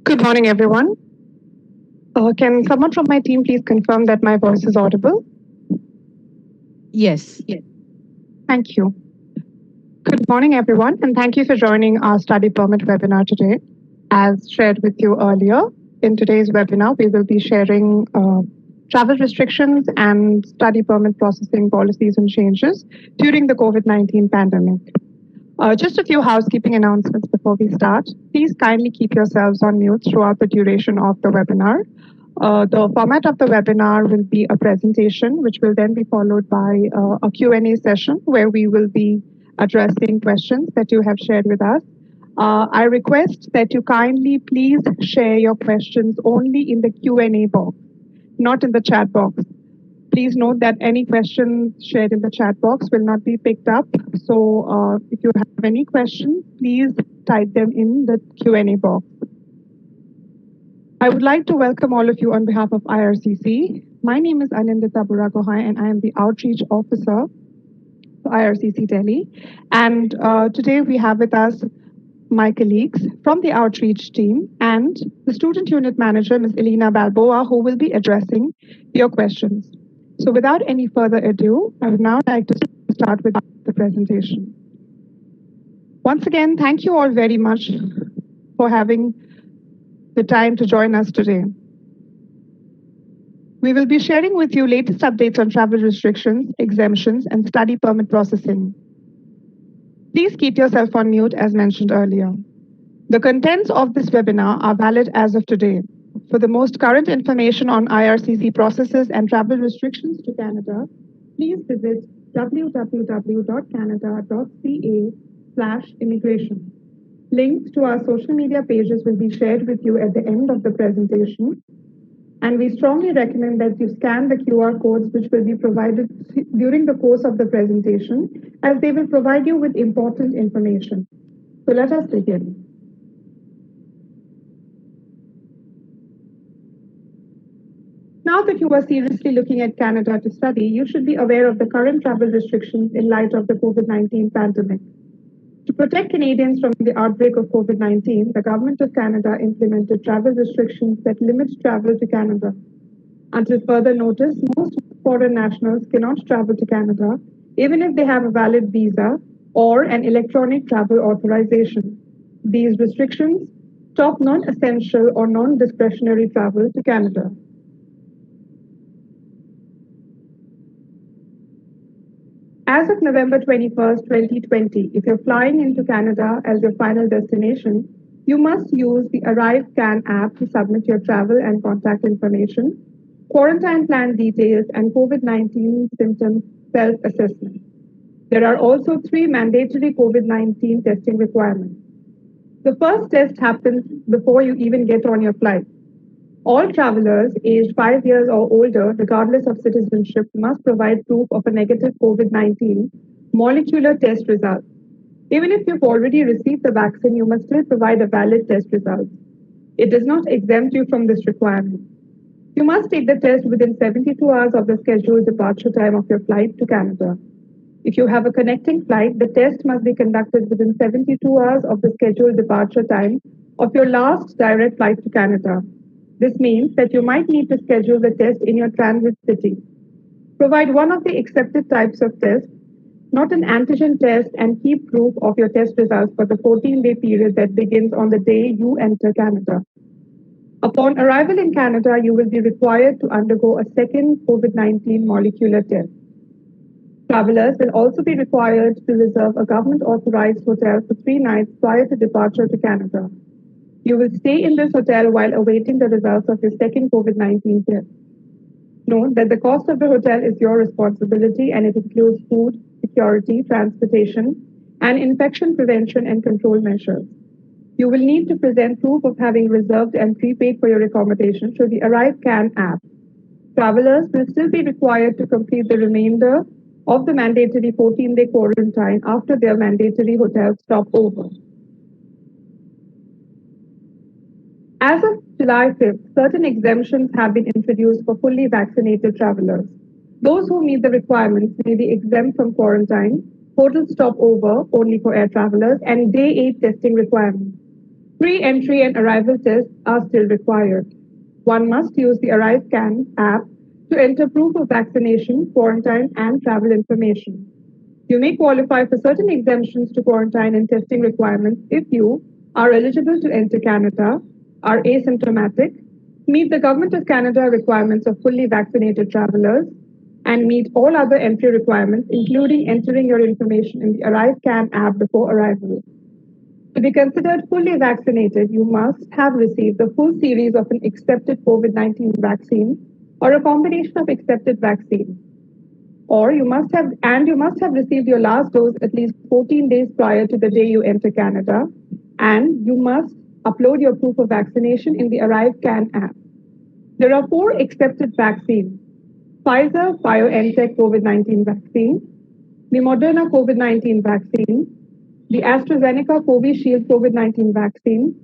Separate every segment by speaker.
Speaker 1: Good morning, everyone. Can someone from my team please confirm that my voice is audible?
Speaker 2: Yes.
Speaker 1: Thank you. Good morning, everyone, and thank you for joining our study permit webinar today. As shared with you earlier, in today's webinar, we will be sharing travel restrictions and study permit processing policies and changes during the COVID-19 pandemic. Just a few housekeeping announcements before we start. Please kindly keep yourselves on mute throughout the duration of the webinar. The format of the webinar will be a presentation, which will then be followed by a Q&A session where we will be addressing questions that you have shared with us. I request that you kindly please share your questions only in the Q&A box, not in the chat box. Please note that any questions shared in the chat box will not be picked up. So if you have any questions, please type them in the Q&A box. I would like to welcome all of you on behalf of IRCC. My name is Anindita Buragohai, and I am the Outreach Officer for IRCC Delhi. And today we have with us my colleagues from the Outreach team and the Student Unit Manager, Ms. Elena Balboa, who will be addressing your questions. So without any further ado, I would now like to start with the presentation. Once again, thank you all very much for having the time to join us today. We will be sharing with you latest updates on travel restrictions, exemptions, and study permit processing. Please keep yourself on mute as mentioned earlier. The contents of this webinar are valid as of today. For the most current information on IRCC processes and travel restrictions to Canada, please visit www.canada.ca/immigration. Links to our social media pages will be shared with you at the end of the presentation. And we strongly recommend that you scan the QR codes which will be provided during the course of the presentation, as they will provide you with important information. So let us begin. Now that you are seriously looking at Canada to study, you should be aware of the current travel restrictions in light of the COVID-19 pandemic. To protect Canadians from the outbreak of COVID-19, the Government of Canada implemented travel restrictions that limit travel to Canada. Until further notice, most foreign nationals cannot travel to Canada, even if they have a valid visa or an electronic travel authorization. These restrictions stop non-essential or non-discretionary travel to Canada. As of November 21st, 2020, if you're flying into Canada as your final destination, you must use the ArriveCAN app to submit your travel and contact information, quarantine plan details, and COVID-19 symptom self-assessment. There are also 3 mandatory COVID-19 testing requirements. The first test happens before you even get on your flight. All travelers aged 5 years or older, regardless of citizenship, must provide proof of a negative COVID-19 molecular test result. Even if you've already received the vaccine, you must still provide a valid test result. It does not exempt you from this requirement. You must take the test within 72 hours of the scheduled departure time of your flight to Canada. If you have a connecting flight, the test must be conducted within 72 hours of the scheduled departure time of your last direct flight to Canada. This means that you might need to schedule the test in your transit city. Provide one of the accepted types of test, not an antigen test, and keep proof of your test results for the 14-day period that begins on the day you enter Canada. Upon arrival in Canada, you will be required to undergo a second COVID-19 molecular test. Travelers will also be required to reserve a government-authorized hotel for 3 nights prior to departure to Canada. You will stay in this hotel while awaiting the results of your second COVID-19 test. Note that the cost of the hotel is your responsibility, and it includes food, security, transportation, and infection prevention and control measures. You will need to present proof of having reserved and prepaid for your accommodation through the ArriveCAN app. Travelers will still be required to complete the remainder of the mandatory 14-day quarantine after their mandatory hotel stopover. As of July 5th, certain exemptions have been introduced for fully vaccinated travelers. Those who meet the requirements may be exempt from quarantine, hotel stopover only for air travelers, and day 8 testing requirements. Pre-entry and arrival tests are still required. One must use the ArriveCan app to enter proof of vaccination, quarantine, and travel information. You may qualify for certain exemptions to quarantine and testing requirements if you are eligible to enter Canada, are asymptomatic, meet the Government of Canada requirements of fully vaccinated travelers, and meet all other entry requirements, including entering your information in the ArriveCan app before arrival. To be considered fully vaccinated, you must have received the full series of an accepted COVID-19 vaccine or a combination of accepted vaccines. Or you must have received your last dose at least 14 days prior to the day you enter Canada, and you must upload your proof of vaccination in the ArriveCan app. There are 4 accepted vaccines: Pfizer BioNTech COVID-19 vaccine, the Moderna COVID-19 vaccine, the AstraZeneca Covishield COVID-19 vaccine,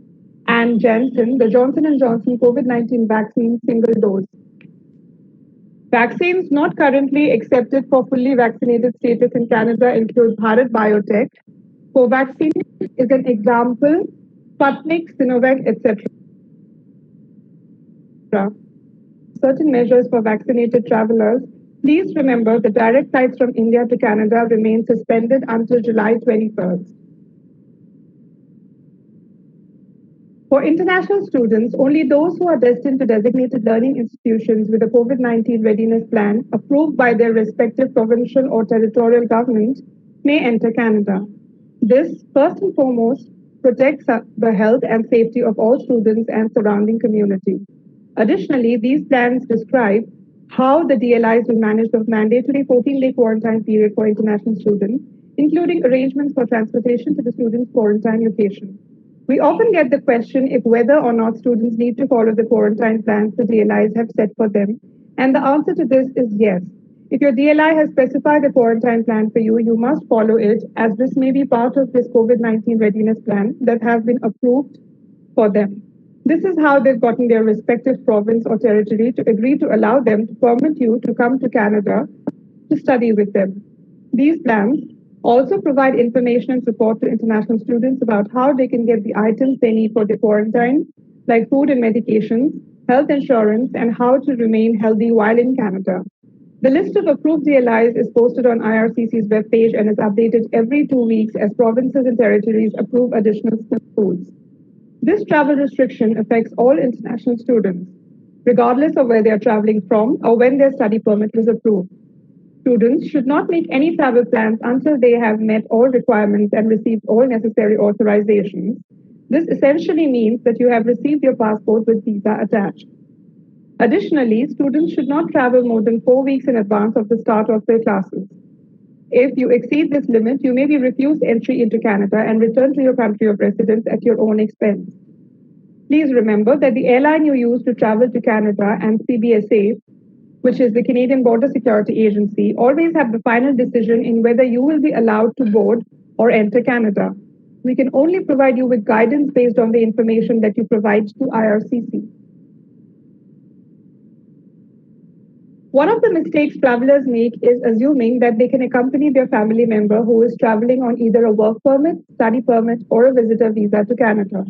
Speaker 1: and Janssen, the Johnson & Johnson COVID-19 vaccine single dose. Vaccines not currently accepted for fully vaccinated status in Canada include Bharat Biotech. Covaxin is an example, Sputnik, Sinovac, etc. Certain measures for vaccinated travelers. Please remember the direct flights from India to Canada remain suspended until July 21st. For international students, only those who are destined to designated learning institutions with a COVID-19 readiness plan approved by their respective provincial or territorial government may enter Canada. This, first and foremost, protects the health and safety of all students and surrounding community. Additionally, these plans describe how the DLIs will manage the mandatory 14-day quarantine period for international students, including arrangements for transportation to the student's quarantine location. We often get the question if whether or not students need to follow the quarantine plans the DLIs have set for them, and the answer to this is yes. If your DLI has specified a quarantine plan for you, you must follow it, as this may be part of this COVID-19 readiness plan that has been approved for them. This is how they've gotten their respective province or territory to agree to allow them to permit you to come to Canada to study with them. These plans also provide information and support to international students about how they can get the items they need for their quarantine, like food and medications, health insurance, and how to remain healthy while in Canada. The list of approved DLIs is posted on IRCC's webpage and is updated every 2 weeks as provinces and territories approve additional schools. This travel restriction affects all international students, regardless of where they are traveling from or when their study permit was approved. Students should not make any travel plans until they have met all requirements and received all necessary authorizations. This essentially means that you have received your passport with visa attached. Additionally, students should not travel more than 4 weeks in advance of the start of their classes. If you exceed this limit, you may be refused entry into Canada and return to your country of residence at your own expense. Please remember that the airline you use to travel to Canada and CBSA, which is the Canadian Border Security Agency, always have the final decision in whether you will be allowed to board or enter Canada. We can only provide you with guidance based on the information that you provide to IRCC. One of the mistakes travelers make is assuming that they can accompany their family member who is traveling on either a work permit, study permit, or a visitor visa to Canada.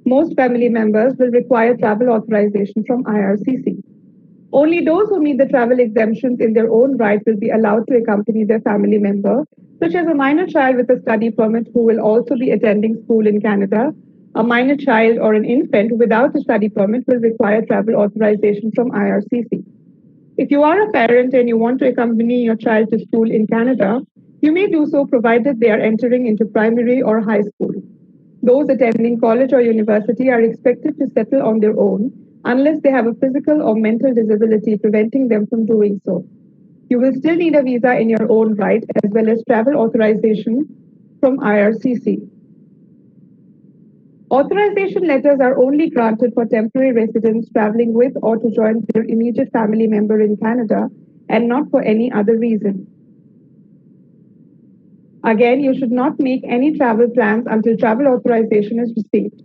Speaker 1: Most family members will require travel authorization from IRCC. Only those who meet the travel exemptions in their own right will be allowed to accompany their family member, such as a minor child with a study permit who will also be attending school in Canada. A minor child or an infant without a study permit will require travel authorization from IRCC. If you are a parent and you want to accompany your child to school in Canada, you may do so provided they are entering into primary or high school. Those attending college or university are expected to settle on their own unless they have a physical or mental disability preventing them from doing so. You will still need a visa in your own right as well as travel authorization from IRCC. Authorization letters are only granted for temporary residents traveling with or to join their immediate family member in Canada and not for any other reason. Again, you should not make any travel plans until travel authorization is received.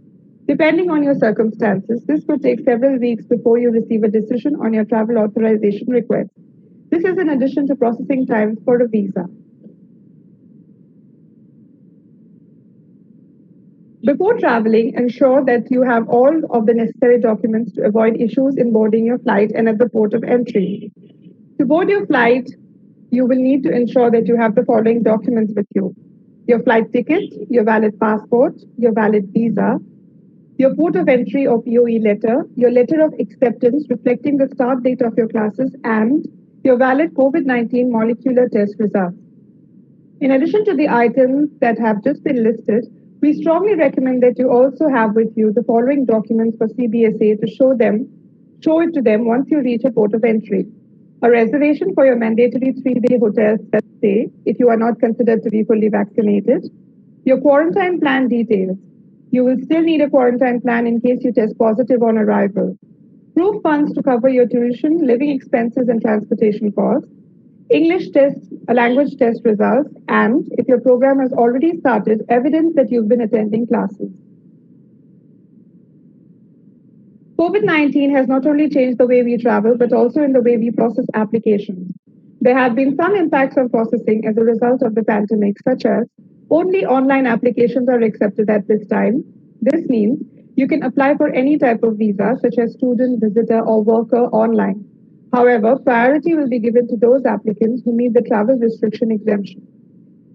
Speaker 1: Depending on your circumstances, this could take several weeks before you receive a decision on your travel authorization request. This is in addition to processing times for a visa. Before traveling, ensure that you have all of the necessary documents to avoid issues in boarding your flight and at the port of entry. To board your flight, you will need to ensure that you have the following documents with you: your flight ticket, your valid passport, your valid visa, your port of entry or POE letter, your letter of acceptance reflecting the start date of your classes, and your valid COVID-19 molecular test results. In addition to the items that have just been listed, we strongly recommend that you also have with you the following documents for CBSA to show it to them once you reach a port of entry: a reservation for your mandatory 3-day hotel stay if you are not considered to be fully vaccinated, your quarantine plan details. You will still need a quarantine plan in case you test positive on arrival. Proof funds to cover your tuition, living expenses, and transportation costs. English test, language test results, and if your program has already started, evidence that you've been attending classes. COVID-19 has not only changed the way we travel, but also in the way we process applications. There have been some impacts on processing as a result of the pandemic, such as only online applications are accepted at this time. This means you can apply for any type of visa, such as student, visitor, or worker online. However, priority will be given to those applicants who meet the travel restriction exemption.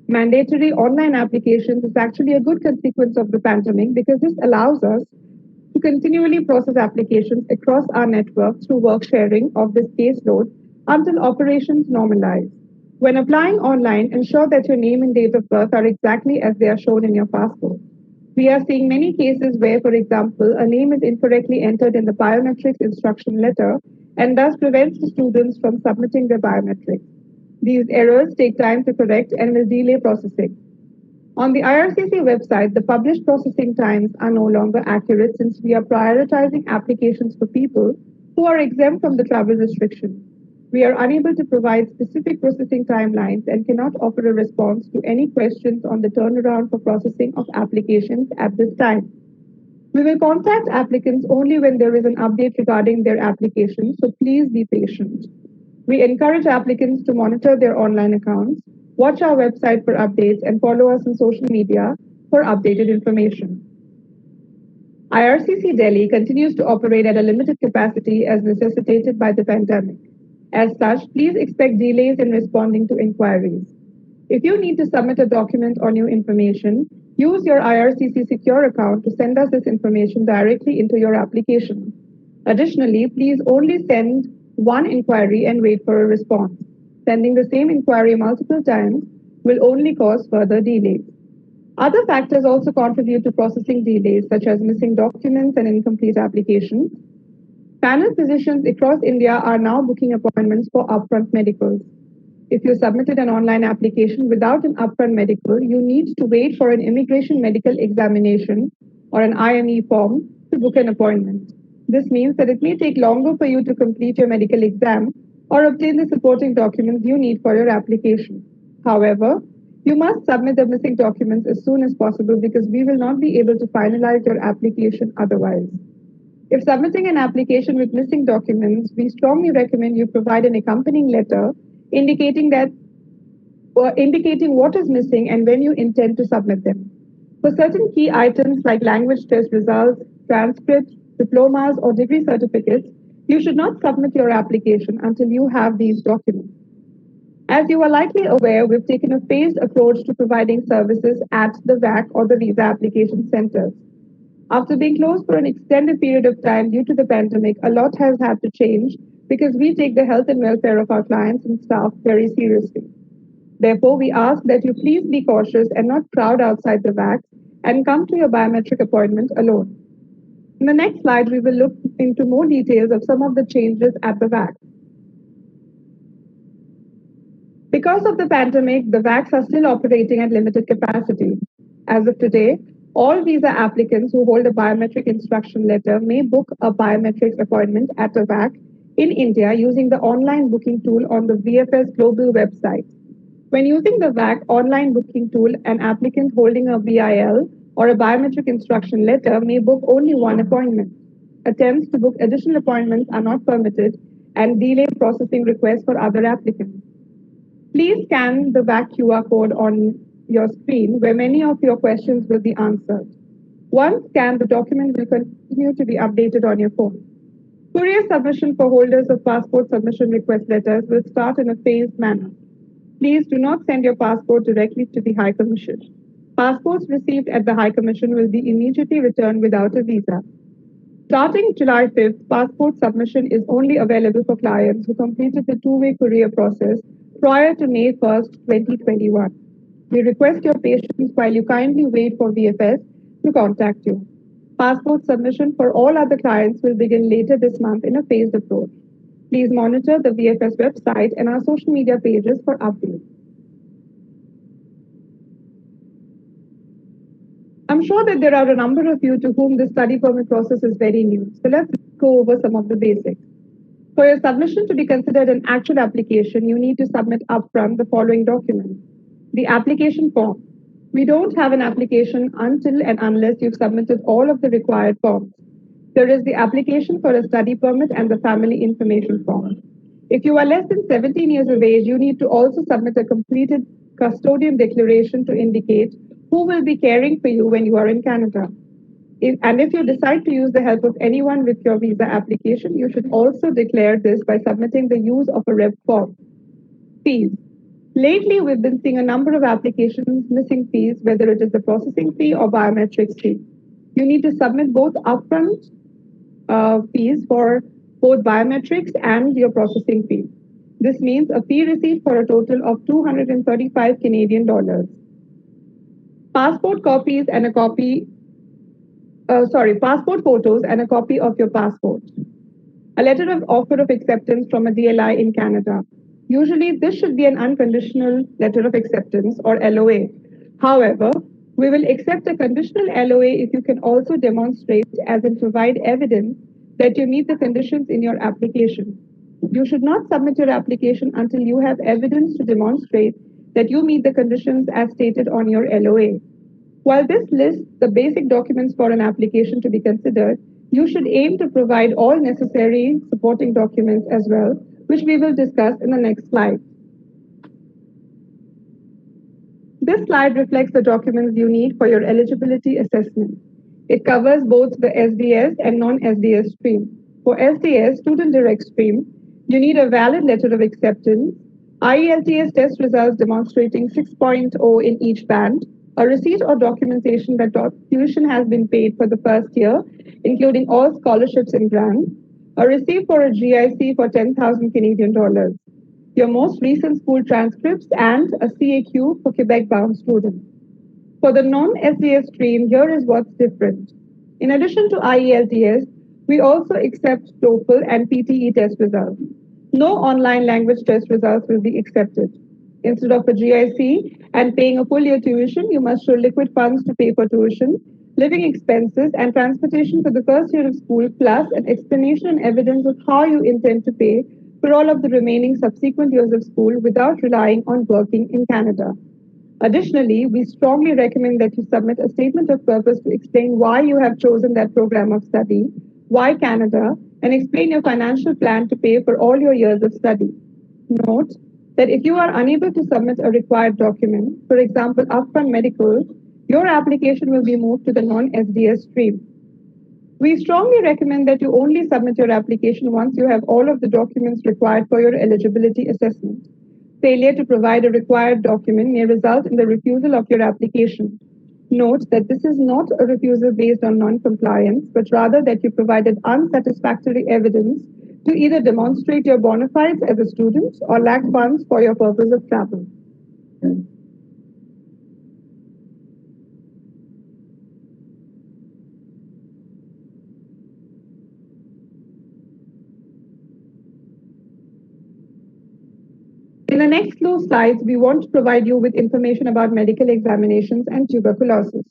Speaker 1: Mandatory online applications is actually a good consequence of the pandemic because this allows us to continually process applications across our network through work sharing of this caseload until operations normalize. When applying online, ensure that your name and date of birth are exactly as they are shown in your passport. We are seeing many cases where, for example, a name is incorrectly entered in the biometrics instruction letter and thus prevents the students from submitting their biometrics. These errors take time to correct and will delay processing. On the IRCC website, the published processing times are no longer accurate since we are prioritizing applications for people who are exempt from the travel restriction. We are unable to provide specific processing timelines and cannot offer a response to any questions on the turnaround for processing of applications at this time. We will contact applicants only when there is an update regarding their application, so please be patient. We encourage applicants to monitor their online accounts, watch our website for updates, and follow us on social media for updated information. IRCC Delhi continues to operate at a limited capacity as necessitated by the pandemic. As such, please expect delays in responding to inquiries. If you need to submit a document or new information, use your IRCC Secure account to send us this information directly into your application. Additionally, please only send one inquiry and wait for a response. Sending the same inquiry multiple times will only cause further delays. Other factors also contribute to processing delays, such as missing documents and incomplete applications. Panel physicians across India are now booking appointments for upfront medicals. If you submitted an online application without an upfront medical, you need to wait for an immigration medical examination or an IME form to book an appointment. This means that it may take longer for you to complete your medical exam or obtain the supporting documents you need for your application. However, you must submit the missing documents as soon as possible because we will not be able to finalize your application otherwise. If submitting an application with missing documents, we strongly recommend you provide an accompanying letter indicating what is missing and when you intend to submit them. For certain key items like language test results, transcripts, diplomas, or degree certificates, you should not submit your application until you have these documents. As you are likely aware, we've taken a phased approach to providing services at the VAC or the visa application centers. After being closed for an extended period of time due to the pandemic, a lot has had to change because we take the health and welfare of our clients and staff very seriously. Therefore, we ask that you please be cautious and not crowd outside the VAC and come to your biometric appointment alone. In the next slide, we will look into more details of some of the changes at the VAC. Because of the pandemic, the VACs are still operating at limited capacity. As of today, all visa applicants who hold a biometric instruction letter may book a biometrics appointment at a VAC in India using the online booking tool on the VFS Global website. When using the VAC online booking tool, an applicant holding a BIL or a biometric instruction letter may book only one appointment. Attempts to book additional appointments are not permitted and delay processing requests for other applicants. Please scan the VAC QR code on your screen where many of your questions will be answered. Once scanned, the document will continue to be updated on your phone. Courier submission for holders of passport submission request letters will start in a phased manner. Please do not send your passport directly to the High Commission. Passports received at the High Commission will be immediately returned without a visa. Starting July 5th, passport submission is only available for clients who completed the two-way courier process prior to May 1st, 2021. We request your patience while you kindly wait for VFS to contact you. Passport submission for all other clients will begin later this month in a phased approach. Please monitor the VFS website and our social media pages for updates. I'm sure that there are a number of you to whom the study permit process is very new, so let's go over some of the basics. For your submission to be considered an actual application, you need to submit upfront the following documents. The application form. We don't have an application until and unless you've submitted all of the required forms. There is the application for a study permit and the family information form. If you are less than 17 years of age, you need to also submit a completed custodian declaration to indicate who will be caring for you when you are in Canada. If you decide to use the help of anyone with your visa application, you should also declare this by submitting the use of a rep form. Fees. Lately, we've been seeing a number of applications missing fees, whether it is the processing fee or biometrics fee. You need to submit both upfront fees for both biometrics and your processing fee. This means a fee receipt for a total of 235 Canadian dollars. Passport photos and a copy of your passport. A letter of offer of acceptance from a DLI in Canada. Usually, this should be an unconditional letter of acceptance or LOA. However, we will accept a conditional LOA if you can also demonstrate, as in provide evidence, that you meet the conditions in your application. You should not submit your application until you have evidence to demonstrate that you meet the conditions as stated on your LOA. While this lists the basic documents for an application to be considered, you should aim to provide all necessary supporting documents as well, which we will discuss in the next slide. This slide reflects the documents you need for your eligibility assessment. It covers both the SDS and non-SDS stream. For SDS, Student Direct Stream, you need a valid letter of acceptance, IELTS test results demonstrating 6.0 in each band, a receipt or documentation that tuition has been paid for the first year, including all scholarships and grants, a receipt for a GIC for 10,000 Canadian dollars, your most recent school transcripts, and a CAQ for Quebec-bound students. For the non-SDS stream, here is what's different. In addition to IELTS, we also accept TOEFL and PTE test results. No online language test results will be accepted. Instead of a GIC and paying a full year tuition, you must show liquid funds to pay for tuition, living expenses, and transportation for the first year of school, plus an explanation and evidence of how you intend to pay for all of the remaining subsequent years of school without relying on working in Canada. Additionally, we strongly recommend that you submit a statement of purpose to explain why you have chosen that program of study, why Canada, and explain your financial plan to pay for all your years of study. Note that if you are unable to submit a required document, for example, upfront medical, your application will be moved to the non-SDS stream. We strongly recommend that you only submit your application once you have all of the documents required for your eligibility assessment. Failure to provide a required document may result in the refusal of your application. Note that this is not a refusal based on non-compliance, but rather that you provided unsatisfactory evidence to either demonstrate your bona fides as a student or lack funds for your purpose of travel. In the next few slides, we want to provide you with information about medical examinations and tuberculosis.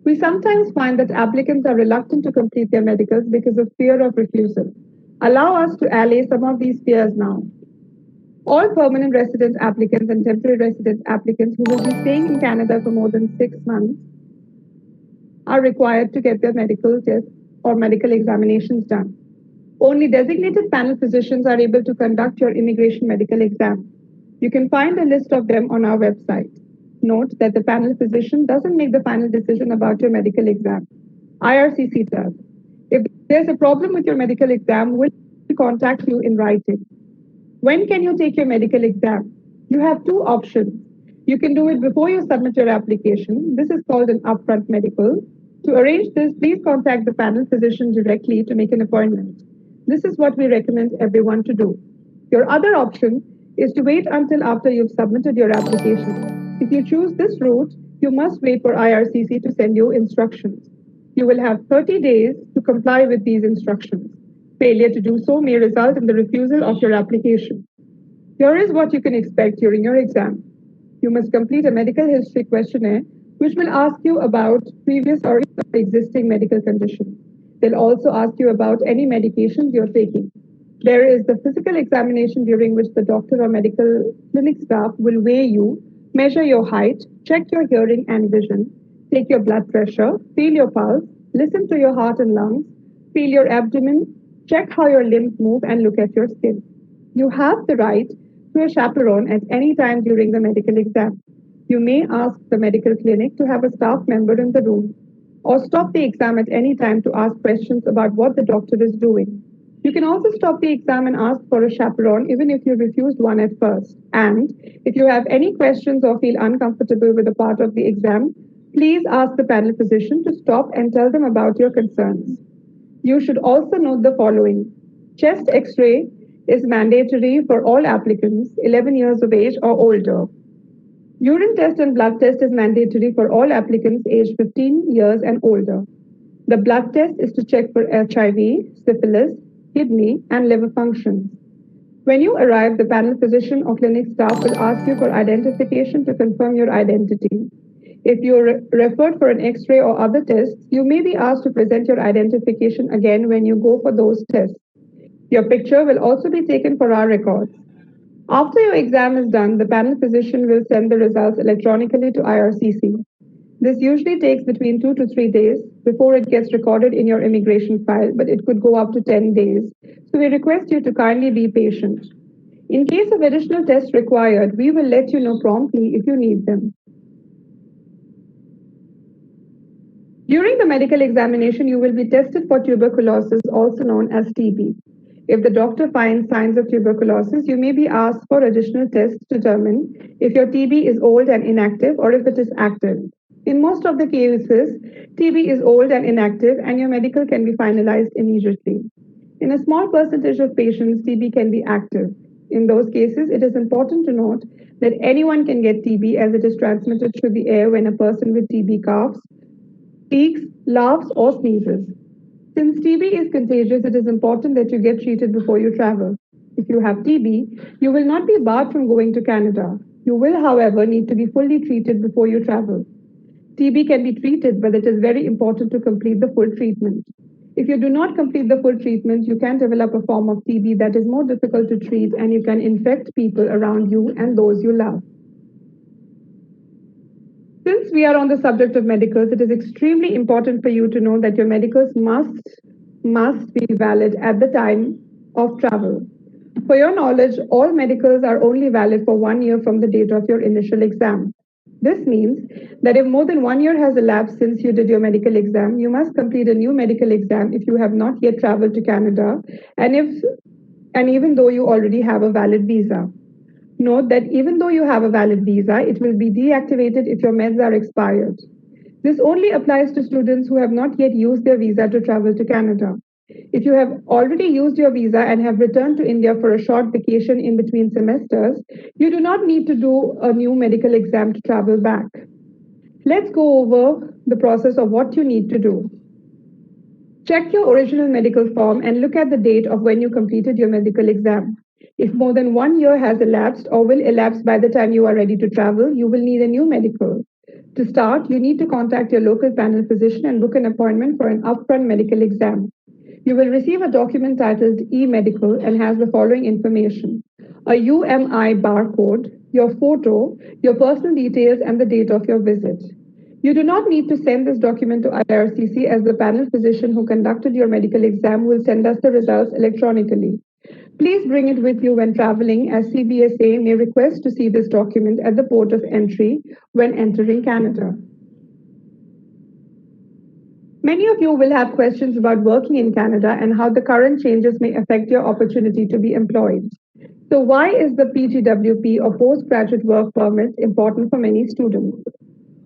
Speaker 1: We sometimes find that applicants are reluctant to complete their medicals because of fear of refusal. Allow us to allay some of these fears now. All permanent resident applicants and temporary resident applicants who will be staying in Canada for more than 6 months are required to get their medical tests or medical examinations done. Only designated panel physicians are able to conduct your immigration medical exam. You can find a list of them on our website. Note that the panel physician doesn't make the final decision about your medical exam. IRCC does. If there's a problem with your medical exam, we'll contact you in writing. When can you take your medical exam? You have two options. You can do it before you submit your application. This is called an upfront medical. To arrange this, please contact the panel physician directly to make an appointment. This is what we recommend everyone to do. Your other option is to wait until after you've submitted your application. If you choose this route, you must wait for IRCC to send you instructions. You will have 30 days to comply with these instructions. Failure to do so may result in the refusal of your application. Here is what you can expect during your exam. You must complete a medical history questionnaire, which will ask you about previous or existing medical conditions. They'll also ask you about any medications you're taking. There is the physical examination during which the doctor or medical clinic staff will weigh you, measure your height, check your hearing and vision, take your blood pressure, feel your pulse, listen to your heart and lungs, feel your abdomen, check how your limbs move, and look at your skin. You have the right to a chaperone at any time during the medical exam. You may ask the medical clinic to have a staff member in the room or stop the exam at any time to ask questions about what the doctor is doing. You can also stop the exam and ask for a chaperone even if you refused one at first. And if you have any questions or feel uncomfortable with a part of the exam, please ask the panel physician to stop and tell them about your concerns. You should also note the following. Chest X-ray is mandatory for all applicants 11 years of age or older. Urine test and blood test is mandatory for all applicants aged 15 years and older. The blood test is to check for HIV, syphilis, kidney, and liver functions. When you arrive, the panel physician or clinic staff will ask you for identification to confirm your identity. If you're referred for an X-ray or other tests, you may be asked to present your identification again when you go for those tests. Your picture will also be taken for our records. After your exam is done, the panel physician will send the results electronically to IRCC. This usually takes between 2 to 3 days before it gets recorded in your immigration file, but it could go up to 10 days. So we request you to kindly be patient. In case of additional tests required, we will let you know promptly if you need them. During the medical examination, you will be tested for tuberculosis, also known as TB. If the doctor finds signs of tuberculosis, you may be asked for additional tests to determine if your TB is old and inactive or if it is active. In most of the cases, TB is old and inactive, and your medical can be finalized immediately. In a small percentage of patients, TB can be active. In those cases, it is important to note that anyone can get TB as it is transmitted through the air when a person with TB coughs, speaks, laughs, or sneezes. Since TB is contagious, it is important that you get treated before you travel. If you have TB, you will not be barred from going to Canada. You will, however, need to be fully treated before you travel. TB can be treated, but it is very important to complete the full treatment. If you do not complete the full treatment, you can develop a form of TB that is more difficult to treat, and you can infect people around you and those you love. Since we are on the subject of medicals, it is extremely important for you to know that your medicals must be valid at the time of travel. For your knowledge, all medicals are only valid for 1 year from the date of your initial exam. This means that if more than 1 year has elapsed since you did your medical exam, you must complete a new medical exam if you have not yet traveled to Canada, and even though you already have a valid visa. Note that even though you have a valid visa, it will be deactivated if your meds are expired. This only applies to students who have not yet used their visa to travel to Canada. If you have already used your visa and have returned to India for a short vacation in between semesters, you do not need to do a new medical exam to travel back. Let's go over the process of what you need to do. Check your original medical form and look at the date of when you completed your medical exam. If more than 1 year has elapsed or will elapse by the time you are ready to travel, you will need a new medical. To start, you need to contact your local panel physician and book an appointment for an upfront medical exam. You will receive a document titled e-medical and has the following information: a UMI barcode, your photo, your personal details, and the date of your visit. You do not need to send this document to IRCC, as the panel physician who conducted your medical exam will send us the results electronically. Please bring it with you when traveling, as CBSA may request to see this document at the port of entry when entering Canada. Many of you will have questions about working in Canada and how the current changes may affect your opportunity to be employed. So why is the PGWP or postgraduate work permit important for many students?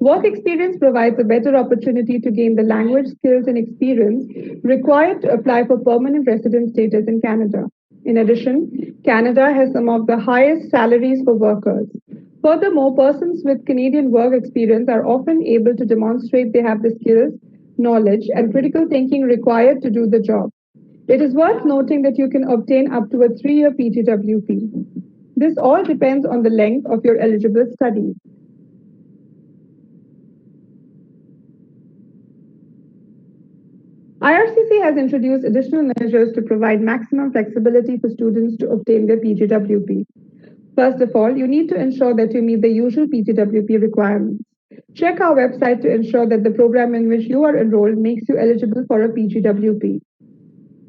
Speaker 1: Work experience provides a better opportunity to gain the language skills and experience required to apply for permanent resident status in Canada. In addition, Canada has some of the highest salaries for workers. Furthermore, persons with Canadian work experience are often able to demonstrate they have the skills, knowledge, and critical thinking required to do the job. It is worth noting that you can obtain up to a 3-year PGWP. This all depends on the length of your eligible studies. IRCC has introduced additional measures to provide maximum flexibility for students to obtain their PGWP. First of all, you need to ensure that you meet the usual PGWP requirements. Check our website to ensure that the program in which you are enrolled makes you eligible for a PGWP.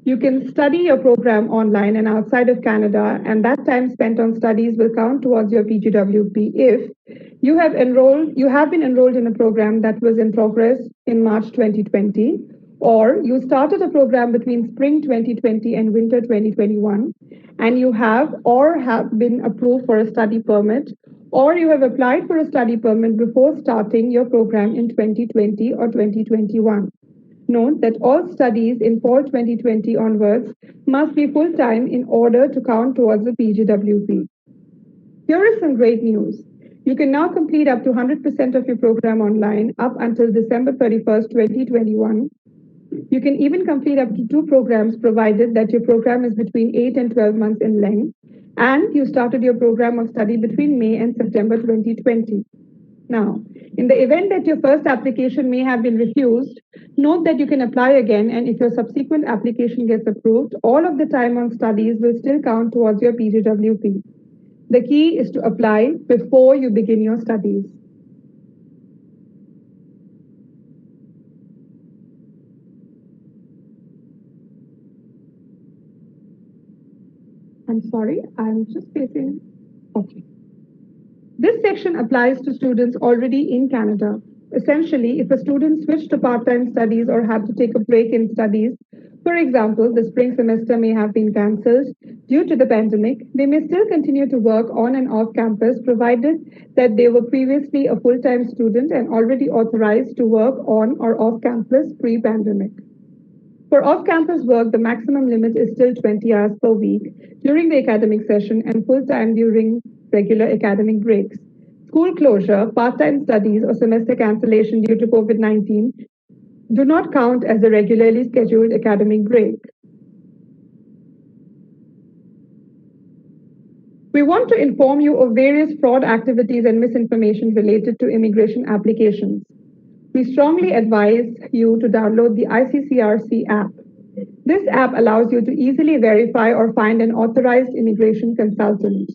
Speaker 1: You can study your program online and outside of Canada, and that time spent on studies will count towards your PGWP if you have been enrolled in a program that was in progress in March 2020, or you started a program between spring 2020 and winter 2021, and you have been approved for a study permit, or you have applied for a study permit before starting your program in 2020 or 2021. Note that all studies in fall 2020 onwards must be full-time in order to count towards the PGWP. Here is some great news. You can now complete up to 100% of your program online up until December 31st, 2021. You can even complete up to 2 programs provided that your program is between 8 and 12 months in length, and you started your program of study between May and September 2020. Now, in the event that your first application may have been refused, note that you can apply again, and if your subsequent application gets approved, all of the time on studies will still count towards your PGWP. The key is to apply before you begin your studies. I'm sorry, I'm just facing. Okay. This section applies to students already in Canada. Essentially, if a student switched to part-time studies or had to take a break in studies, for example, the spring semester may have been cancelled due to the pandemic, they may still continue to work on and off campus provided that they were previously a full-time student and already authorized to work on or off campus pre-pandemic. For off-campus work, the maximum limit is still 20 hours per week during the academic session and full-time during regular academic breaks. School closure, part-time studies, or semester cancellation due to COVID-19 do not count as a regularly scheduled academic break. We want to inform you of various fraud activities and misinformation related to immigration applications. We strongly advise you to download the ICCRC app. This app allows you to easily verify or find an authorized immigration consultant.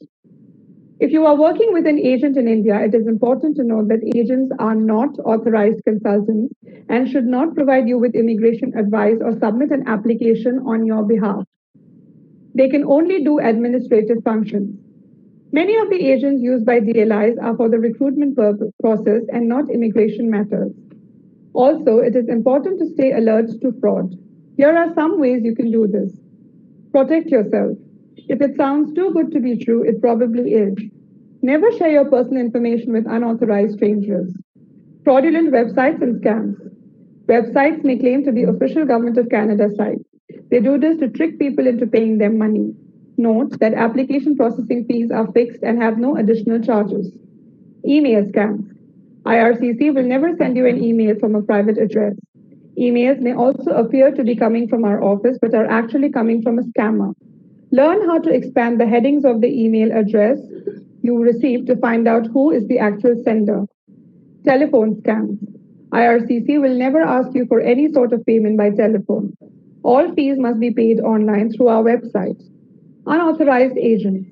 Speaker 1: If you are working with an agent in India, it is important to note that agents are not authorized consultants and should not provide you with immigration advice or submit an application on your behalf. They can only do administrative functions. Many of the agents used by DLIs are for the recruitment process and not immigration matters. Also, it is important to stay alert to fraud. Here are some ways you can do this. Protect yourself. If it sounds too good to be true, it probably is. Never share your personal information with unauthorized strangers. Fraudulent websites and scams. Websites may claim to be official Government of Canada sites. They do this to trick people into paying them money. Note that application processing fees are fixed and have no additional charges. Email scams. IRCC will never send you an email from a private address. Emails may also appear to be coming from our office but are actually coming from a scammer. Learn how to expand the headings of the email address you receive to find out who is the actual sender. Telephone scams. IRCC will never ask you for any sort of payment by telephone. All fees must be paid online through our website. Unauthorized agents.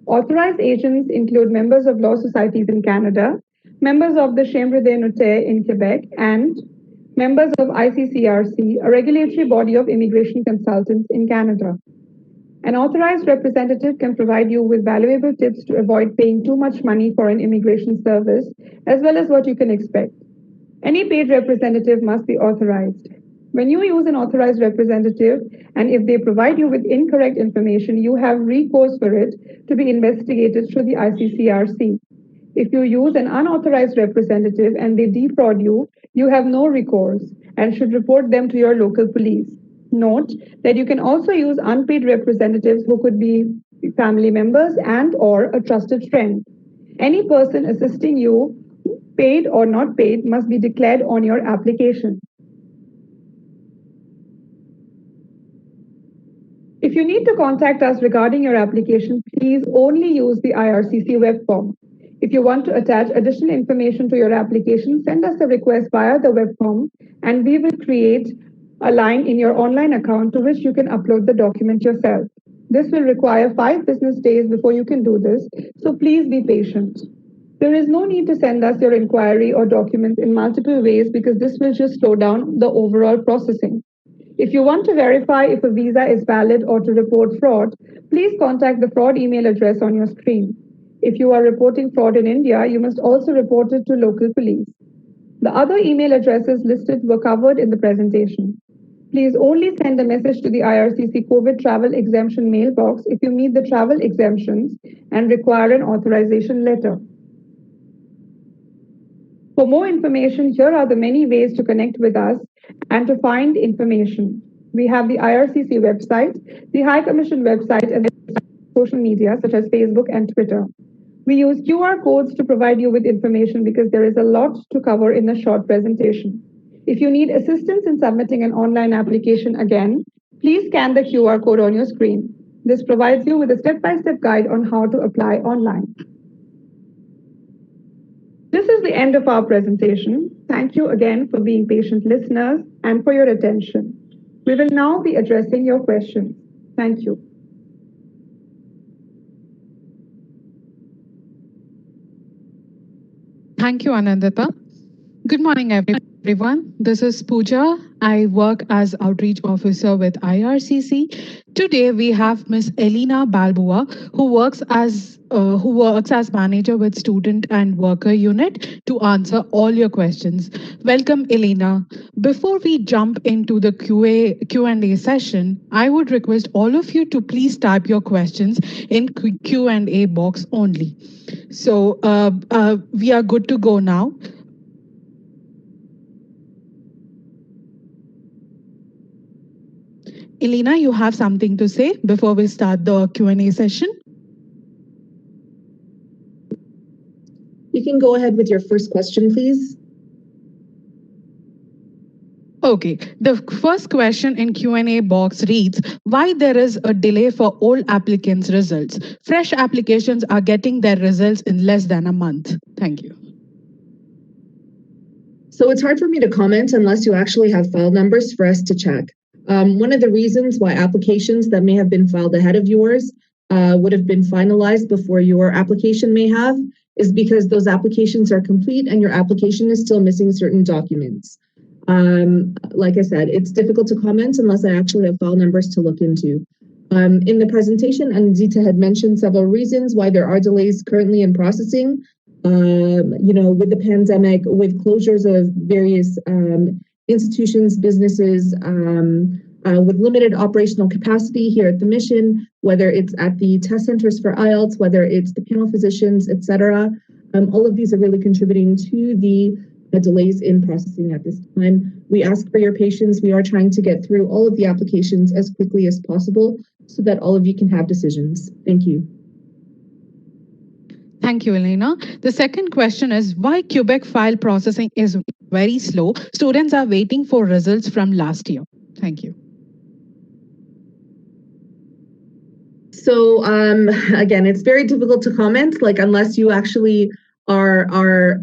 Speaker 1: Authorized agents include members of law societies in Canada, members of the Chambre des Notaires in Quebec, and members of ICCRC, a regulatory body of immigration consultants in Canada. An authorized representative can provide you with valuable tips to avoid paying too much money for an immigration service, as well as what you can expect. Any paid representative must be authorized. When you use an authorized representative and if they provide you with incorrect information, you have recourse for it to be investigated through the ICCRC. If you use an unauthorized representative and they defraud you, you have no recourse and should report them to your local police. Note that you can also use unpaid representatives who could be family members and or a trusted friend. Any person assisting you, paid or not paid, must be declared on your application. If you need to contact us regarding your application, please only use the IRCC web form. If you want to attach additional information to your application, send us a request via the web form and we will create a line in your online account to which you can upload the document yourself. This will require 5 business days before you can do this, so please be patient. There is no need to send us your inquiry or documents in multiple ways because this will just slow down the overall processing. If you want to verify if a visa is valid or to report fraud, please contact the fraud email address on your screen. If you are reporting fraud in India, you must also report it to local police. The other email addresses listed were covered in the presentation. Please only send a message to the IRCC COVID travel exemption mailbox if you meet the travel exemptions and require an authorization letter. For more information, here are the many ways to connect with us and to find information. We have the IRCC website, the High Commission website, and social media such as Facebook and Twitter. We use QR codes to provide you with information because there is a lot to cover in a short presentation. If you need assistance in submitting an online application again, please scan the QR code on your screen. This provides you with a step-by-step guide on how to apply online. This is the end of our presentation. Thank you again for being patient listeners and for your attention. We will now be addressing your questions. Thank you.
Speaker 2: Thank you, Anandita. Good morning, everyone. This is Pooja. I work as Outreach Officer with IRCC. Today, we have Ms. Elena Balboa, who works as manager with Student and Worker Unit to answer all your questions. Welcome, Elena. Before we jump into the Q&A session, I would request all of you to please type your questions in Q&A box only. So we are good to go now. Elena, you have something to say before we start the Q&A session?
Speaker 3: You can go ahead with your first question, please.
Speaker 2: Okay, the first question in Q&A box reads, why there is a delay for all applicants' results? Fresh applications are getting their results in less than a month. Thank you.
Speaker 3: So it's hard for me to comment unless you actually have file numbers for us to check. One of the reasons why applications that may have been filed ahead of yours would have been finalized before your application may have is because those applications are complete and your application is still missing certain documents. Like I said, it's difficult to comment unless I actually have file numbers to look into. In the presentation, Anandita had mentioned several reasons why there are delays currently in processing. With the pandemic, with closures of various institutions, businesses, with limited operational capacity here at the mission, whether it's at the test centers for IELTS, whether it's the panel physicians, etc. All of these are really contributing to the delays in processing at this time. We ask for your patience. We are trying to get through all of the applications as quickly as possible so that all of you can have decisions. Thank you.
Speaker 2: Thank you, Elena. The second question is why Quebec file processing is very slow. Students are waiting for results from last year. Thank you.
Speaker 3: So again, it's very difficult to comment, unless you actually are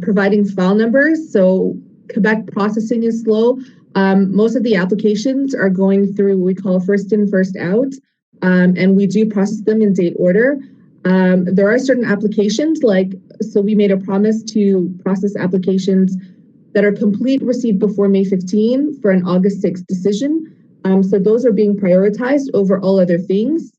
Speaker 3: providing file numbers. So Quebec processing is slow. Most of the applications are going through what we call first in, first out, and we do process them in date order. There are certain applications, so we made a promise to process applications that are complete received before May 15 for an August 6 decision. So those are being prioritized over all other things.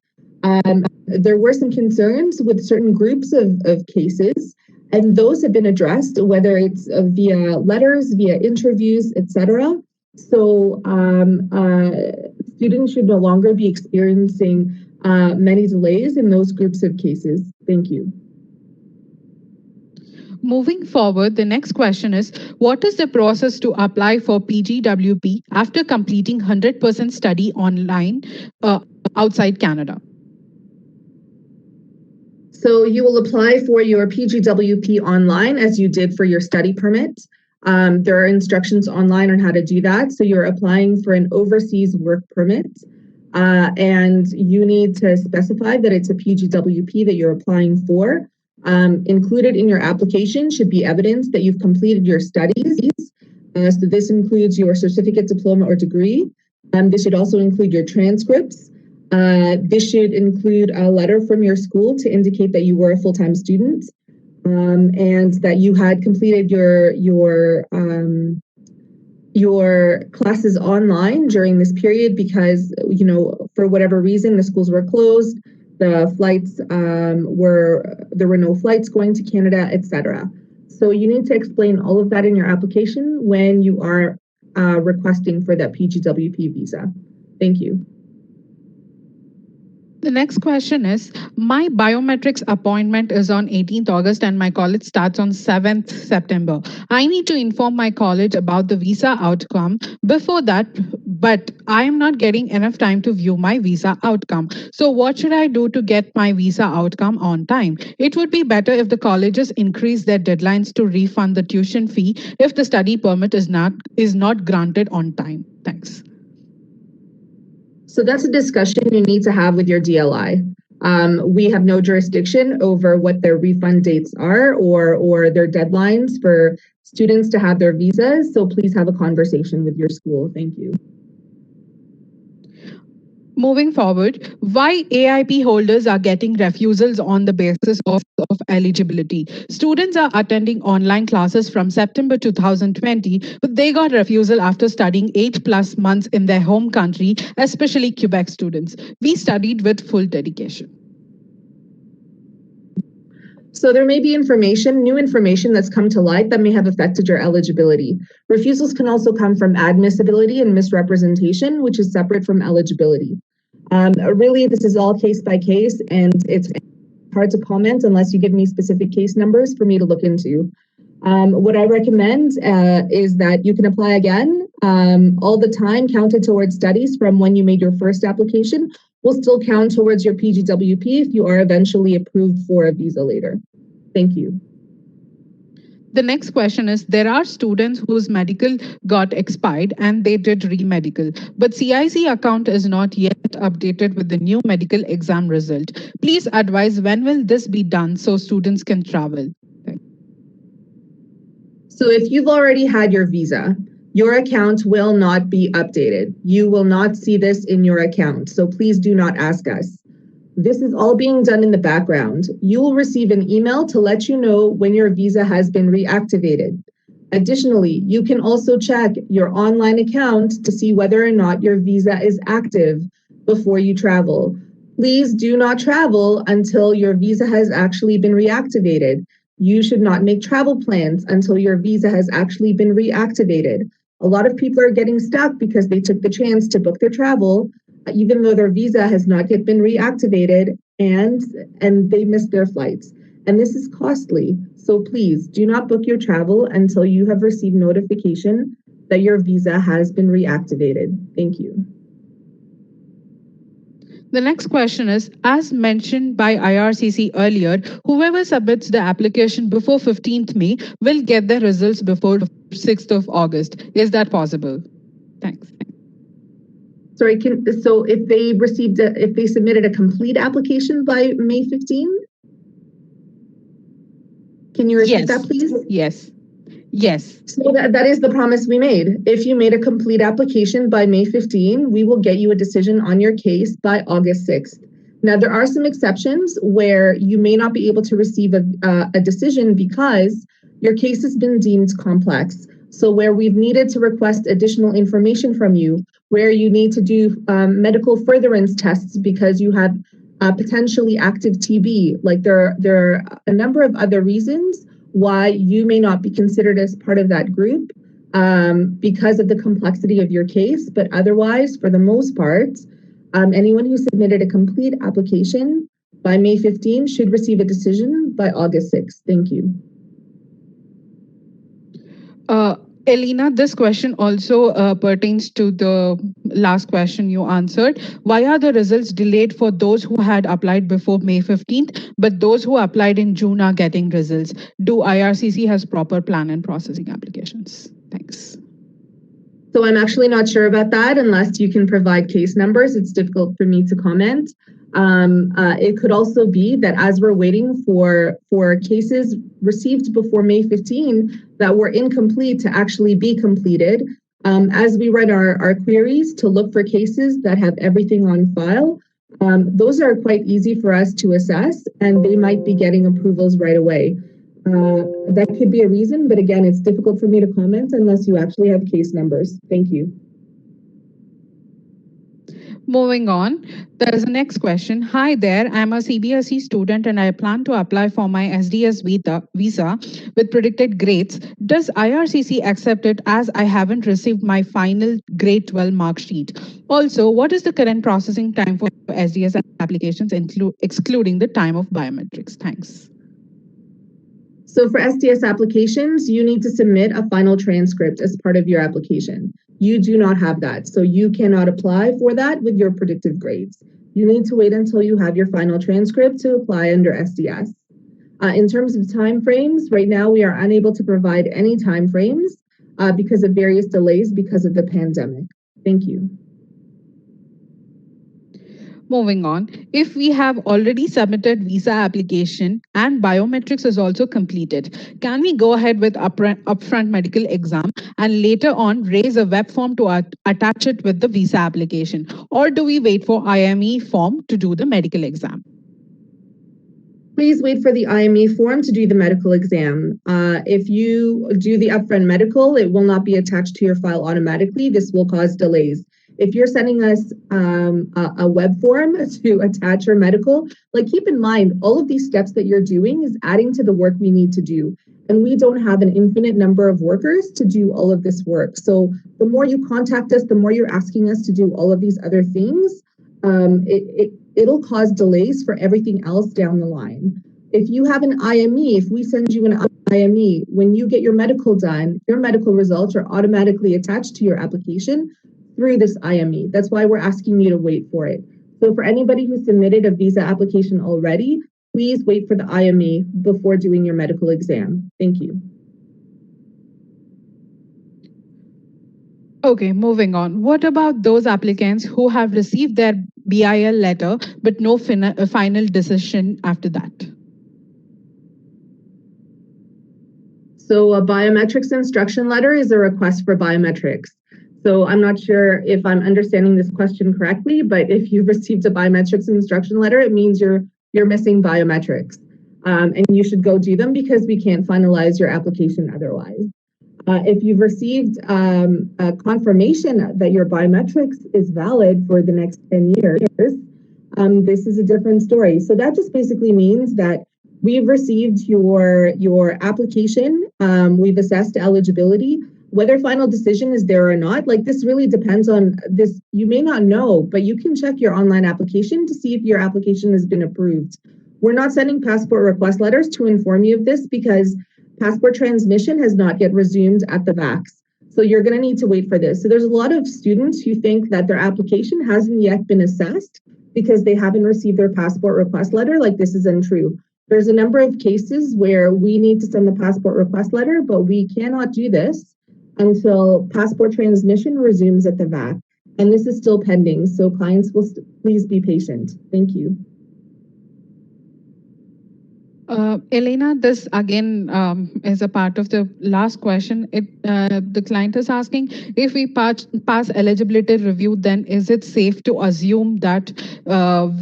Speaker 3: There were some concerns with certain groups of cases, and those have been addressed, whether it's via letters, via interviews, etc. So students should no longer be experiencing many delays in those groups of cases. Thank you.
Speaker 2: Moving forward, the next question is, what is the process to apply for PGWP after completing 100% study online outside Canada?
Speaker 3: So you will apply for your PGWP online as you did for your study permit. There are instructions online on how to do that. So you're applying for an overseas work permit, and you need to specify that it's a PGWP that you're applying for. Included in your application should be evidence that you've completed your studies. So this includes your certificate, diploma, or degree. This should also include your transcripts. This should include a letter from your school to indicate that you were a full-time student, and that you had completed your classes online during this period because, you know, for whatever reason, the schools were closed, the flights there were no flights going to Canada, etc. So you need to explain all of that in your application when you are requesting for that PGWP visa. Thank you.
Speaker 2: The next question is, my biometrics appointment is on 18th August and my college starts on 7th September. I need to inform my college about the visa outcome before that, but I am not getting enough time to view my visa outcome. So what should I do to get my visa outcome on time? It would be better if the colleges increase their deadlines to refund the tuition fee if the study permit is not granted on time. Thanks.
Speaker 3: So that's a discussion you need to have with your DLI. We have no jurisdiction over what their refund dates are or their deadlines for students to have their visas. So please have a conversation with your school. Thank you.
Speaker 2: Moving forward, why AIP holders are getting refusals on the basis of eligibility. Students are attending online classes from September 2020, but they got refusal after studying 8+ months in their home country, especially Quebec students. We studied with full dedication.
Speaker 3: So there may be new information that's come to light that may have affected your eligibility. Refusals can also come from admissibility and misrepresentation, which is separate from eligibility. Really, this is all case by case, and it's hard to comment unless you give me specific case numbers for me to look into. What I recommend is that you can apply again. All the time counted towards studies from when you made your first application will still count towards your PGWP if you are eventually approved for a visa later. Thank you.
Speaker 2: The next question is, there are students whose medical got expired and they did re-medical, but CIC account is not yet updated with the new medical exam result. Please advise when will this be done so students can travel?
Speaker 3: So if you've already had your visa, your account will not be updated. You will not see this in your account, so please do not ask us. This is all being done in the background. You will receive an email to let you know when your visa has been reactivated. Additionally, you can also check your online account to see whether or not your visa is active before you travel. Please do not travel until your visa has actually been reactivated. You should not make travel plans until your visa has actually been reactivated. A lot of people are getting stuck because they took the chance to book their travel, even though their visa has not yet been reactivated, and they missed their flights. And this is costly. So please do not book your travel until you have received notification that your visa has been reactivated. Thank you.
Speaker 2: The next question is, as mentioned by IRCC earlier, whoever submits the application before 15th May will get the results before 6th of August. Is that possible? Thanks.
Speaker 3: Sorry, so if they submitted a complete application by May 15? Can you repeat that, please?
Speaker 2: Yes.
Speaker 3: So that is the promise we made. If you made a complete application by May 15, we will get you a decision on your case by August 6th. Now, there are some exceptions where you may not be able to receive a decision because your case has been deemed complex. So where we've needed to request additional information from you, where you need to do medical furtherance tests because you have potentially active TB, like there are a number of other reasons why you may not be considered as part of that group. because of the complexity of your case, but otherwise, for the most part, anyone who submitted a complete application by May 15 should receive a decision by August 6. Thank you.
Speaker 2: Elena, this question also pertains to the last question you answered. Why are the results delayed for those who had applied before May 15th, but those who applied in June are getting results? Do IRCC has proper plan and processing applications? Thanks.
Speaker 3: So I'm actually not sure about that unless you can provide case numbers. It's difficult for me to comment. It could also be that as we're waiting for cases received before May 15 that were incomplete to actually be completed, as we run our queries to look for cases that have everything on file, those are quite easy for us to assess, and they might be getting approvals right away. That could be a reason, but again, it's difficult for me to comment unless you actually have case numbers. Thank you.
Speaker 2: Moving on, there is a next question. Hi there, I'm a CBSE student and I plan to apply for my SDS visa with predicted grades. Does IRCC accept it as I haven't received my final grade 12 mark sheet? Also, what is the current processing time for SDS applications, excluding the time of biometrics? Thanks.
Speaker 3: So for SDS applications, you need to submit a final transcript as part of your application. You do not have that, so you cannot apply for that with your predictive grades. You need to wait until you have your final transcript to apply under SDS. In terms of timeframes, right now we are unable to provide any timeframes because of various delays because of the pandemic. Thank you.
Speaker 2: Moving on, if we have already submitted visa application and biometrics is also completed, can we go ahead with upfront medical exam and later on raise a web form to attach it with the visa application? Or do we wait for IME form to do the medical exam?
Speaker 3: Please wait for the IME form to do the medical exam. If you do the upfront medical, it will not be attached to your file automatically. This will cause delays. If you're sending us a web form to attach your medical, keep in mind, all of these steps that you're doing is adding to the work we need to do. And we don't have an infinite number of workers to do all of this work. So the more you contact us, the more you're asking us to do all of these other things, it'll cause delays for everything else down the line. If you have an IME, if we send you an IME, when you get your medical done, your medical results are automatically attached to your application through this IME. That's why we're asking you to wait for it. So for anybody who submitted a visa application already, please wait for the IME before doing your medical exam. Thank you.
Speaker 2: Okay, moving on. What about those applicants who have received their BIL letter but no final decision after that?
Speaker 3: So a biometrics instruction letter is a request for biometrics. So I'm not sure if I'm understanding this question correctly, but if you've received a biometrics instruction letter, it means you're missing biometrics. And you should go do them because we can't finalize your application otherwise. If you've received a confirmation that your biometrics is valid for the next 10 years, this is a different story. So that just basically means that we've received your application, we've assessed eligibility. Whether final decision is there or not, this really depends on this. You may not know, but you can check your online application to see if your application has been approved. We're not sending passport request letters to inform you of this because passport transmission has not yet resumed at the VACs. So you're going to need to wait for this. So there's a lot of students who think that their application hasn't yet been assessed because they haven't received their passport request letter. This is untrue. There's a number of cases where we need to send the passport request letter, but we cannot do this until passport transmission resumes at the VAC. And this is still pending, so clients will please be patient. Thank you.
Speaker 2: Elena, this again is a part of the last question. The client is asking, if we pass eligibility review, then is it safe to assume that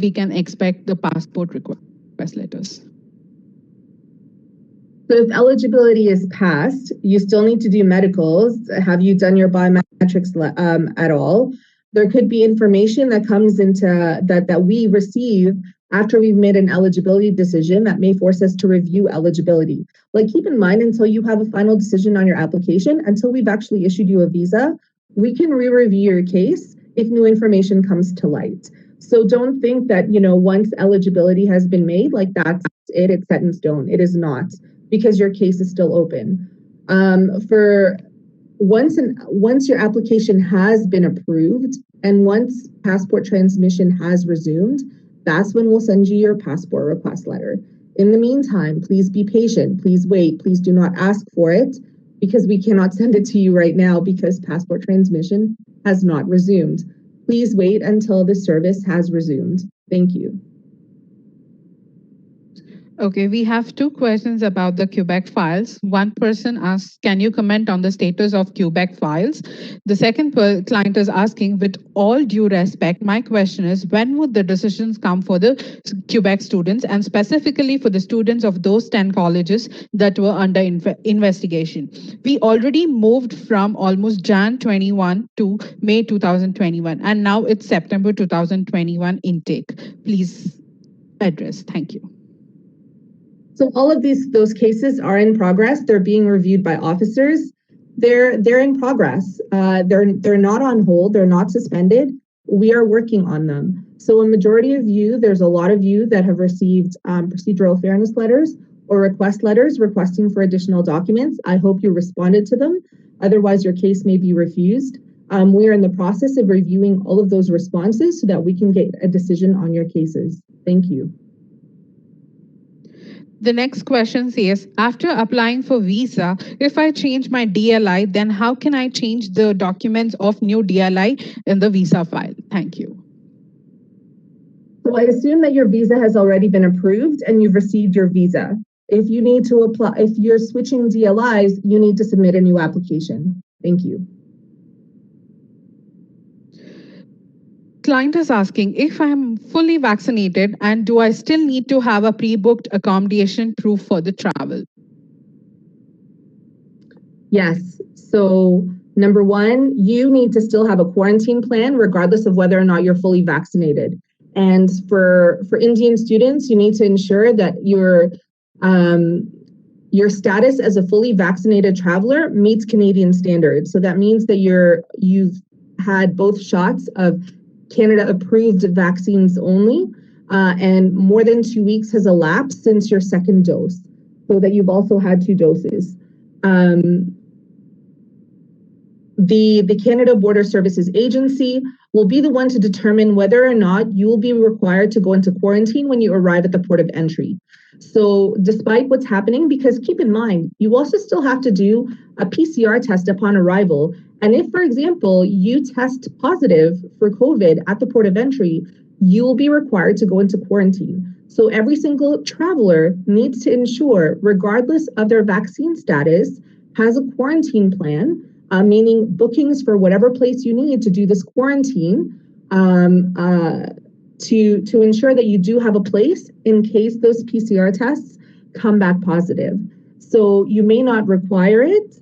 Speaker 2: we can expect the passport request letters?
Speaker 3: So if eligibility is passed, you still need to do medicals. Have you done your biometrics at all? There could be information that comes into that we receive after we've made an eligibility decision that may force us to review eligibility. Like, keep in mind, until you have a final decision on your application, until we've actually issued you a visa, we can re-review your case if new information comes to light. So don't think that, once eligibility has been made, like that's it, it's set in stone. It is not, because your case is still open. Once your application has been approved and once passport transmission has resumed, that's when we'll send you your passport request letter. In the meantime, please be patient, please wait, please do not ask for it, because we cannot send it to you right now because passport transmission has not resumed. Please wait until the service has resumed. Thank you.
Speaker 2: Okay, we have two questions about the Quebec files. One person asks, can you comment on the status of Quebec files? The second client is asking, with all due respect, my question is, when would the decisions come for the Quebec students, and specifically for the students of those 10 colleges that were under investigation? We already moved from almost Jan 21 to May 2021, and now it's September 2021 intake. Please address. Thank you.
Speaker 3: So all of those cases are in progress. They're being reviewed by officers. They're in progress. They're not on hold. They're not suspended. We are working on them. So a majority of you, there's a lot of you that have received procedural fairness letters or request letters requesting for additional documents. I hope you responded to them. Otherwise, your case may be refused. We are in the process of reviewing all of those responses so that we can get a decision on your cases. Thank you.
Speaker 2: The next question says, after applying for visa, if I change my DLI, then how can I change the documents of new DLI in the visa file? Thank you.
Speaker 3: So I assume that your visa has already been approved and you've received your visa. If you need to apply, if you're switching DLIs, you need to submit a new application. Thank you.
Speaker 2: Client is asking, if I'm fully vaccinated, and do I still need to have a pre-booked accommodation proof for the travel?
Speaker 3: Yes. So number one, you need to still have a quarantine plan regardless of whether or not you're fully vaccinated. And for Indian students, you need to ensure that your status as a fully vaccinated traveler meets Canadian standards. So that means that you've had both shots of Canada approved vaccines only, and more than 2 weeks has elapsed since your second dose, so that you've also had 2 doses. The Canada Border Services Agency will be the one to determine whether or not you will be required to go into quarantine when you arrive at the port of entry. So despite what's happening, because keep in mind, you also still have to do a PCR test upon arrival. And if, for example, you test positive for COVID at the port of entry, you will be required to go into quarantine. So every single traveler needs to ensure, regardless of their vaccine status, has a quarantine plan, meaning bookings for whatever place you need to do this quarantine, to ensure that you do have a place in case those PCR tests come back positive. So you may not require it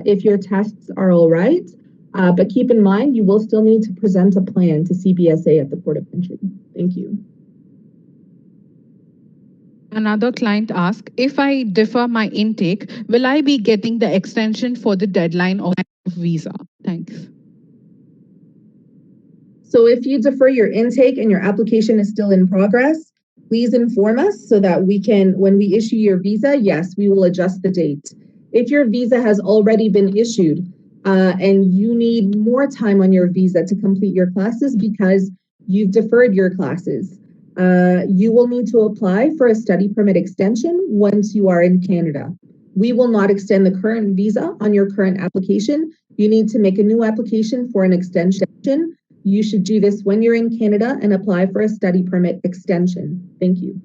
Speaker 3: if your tests are all right, but keep in mind, you will still need to present a plan to CBSA at the port of entry. Thank you.
Speaker 2: Another client asks, if I defer my intake, will I be getting the extension for the deadline of visa? Thanks.
Speaker 3: So if you defer your intake and your application is still in progress, please inform us so that we can, when we issue your visa, yes, we will adjust the date. If your visa has already been issued and you need more time on your visa to complete your classes because you've deferred your classes, you will need to apply for a study permit extension once you are in Canada. We will not extend the current visa on your current application. You need to make a new application for an extension. You should do this when you're in Canada and apply for a study permit extension. Thank you.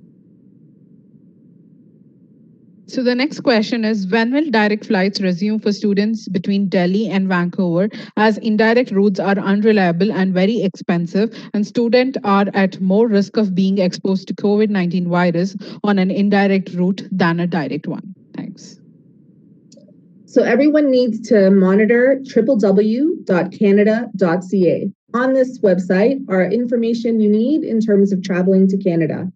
Speaker 2: So the next question is, when will direct flights resume for students between Delhi and Vancouver, as indirect routes are unreliable and very expensive, and students are at more risk of being exposed to COVID-19 virus on an indirect route than a direct one? Thanks.
Speaker 3: So everyone needs to monitor www.canada.ca. On this website are information you need in terms of traveling to Canada.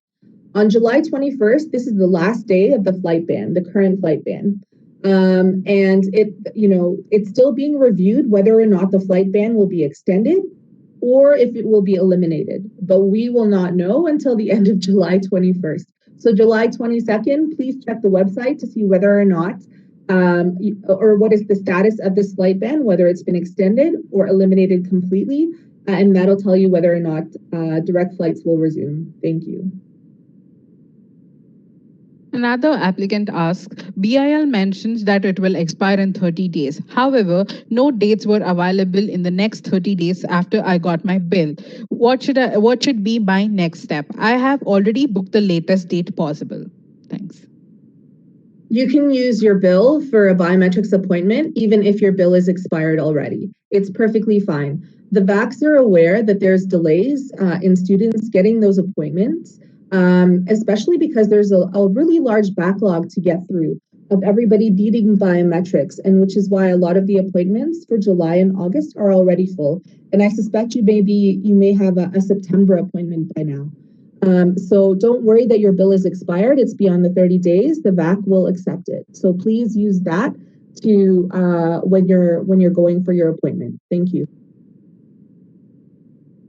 Speaker 3: On July 21st, this is the last day of the flight ban, the current flight ban. And it's still being reviewed whether or not the flight ban will be extended or if it will be eliminated. But we will not know until the end of July 21st. So July 22nd, please check the website to see whether or not or what is the status of this flight ban, whether it's been extended or eliminated completely. And that'll tell you whether or not direct flights will resume. Thank you.
Speaker 2: Another applicant asks, BIL mentions that it will expire in 30 days. However, no dates were available in the next 30 days after I got my bill. What should be my next step? I have already booked the latest date possible. Thanks.
Speaker 3: You can use your bill for a biometrics appointment, even if your bill is expired already. It's perfectly fine. The VACs are aware that there's delays in students getting those appointments, especially because there's a really large backlog to get through of everybody needing biometrics, and which is why a lot of the appointments for July and August are already full. And I suspect you may have a September appointment by now. So don't worry that your bill is expired. It's beyond the 30 days. The VAC will accept it. So please use that to when you're going for your appointment. Thank you.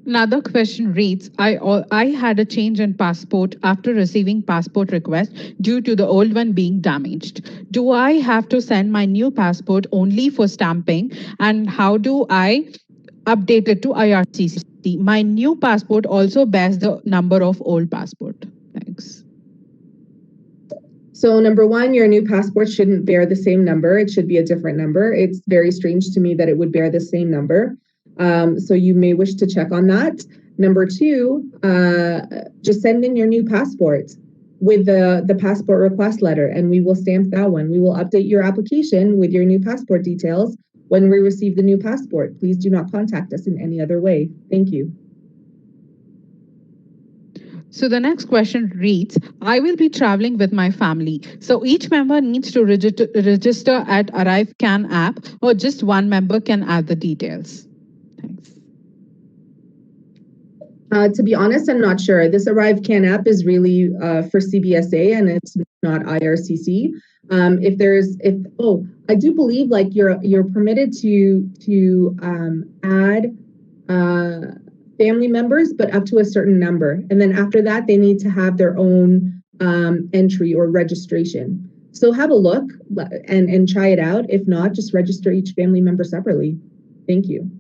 Speaker 2: Another question reads, I had a change in passport after receiving passport request due to the old one being damaged. Do I have to send my new passport only for stamping? And how do I update it to IRCC? My new passport also bears the number of old passport. Thanks.
Speaker 3: So number one, your new passport shouldn't bear the same number. It should be a different number. It's very strange to me that it would bear the same number. So you may wish to check on that. Number two, just send in your new passport with the passport request letter, and we will stamp that one. We will update your application with your new passport details when we receive the new passport. Please do not contact us in any other way. Thank you.
Speaker 2: So the next question reads, I will be traveling with my family. So each member needs to register at Arrive Can app, or just one member can add the details. Thanks.
Speaker 3: To be honest, I'm not sure. This Arrive Can app is really for CBSA and it's not IRCC. I do believe like you're permitted to add family members, but up to a certain number. And then after that, they need to have their own entry or registration. So have a look and try it out. If not, just register each family member separately. Thank you.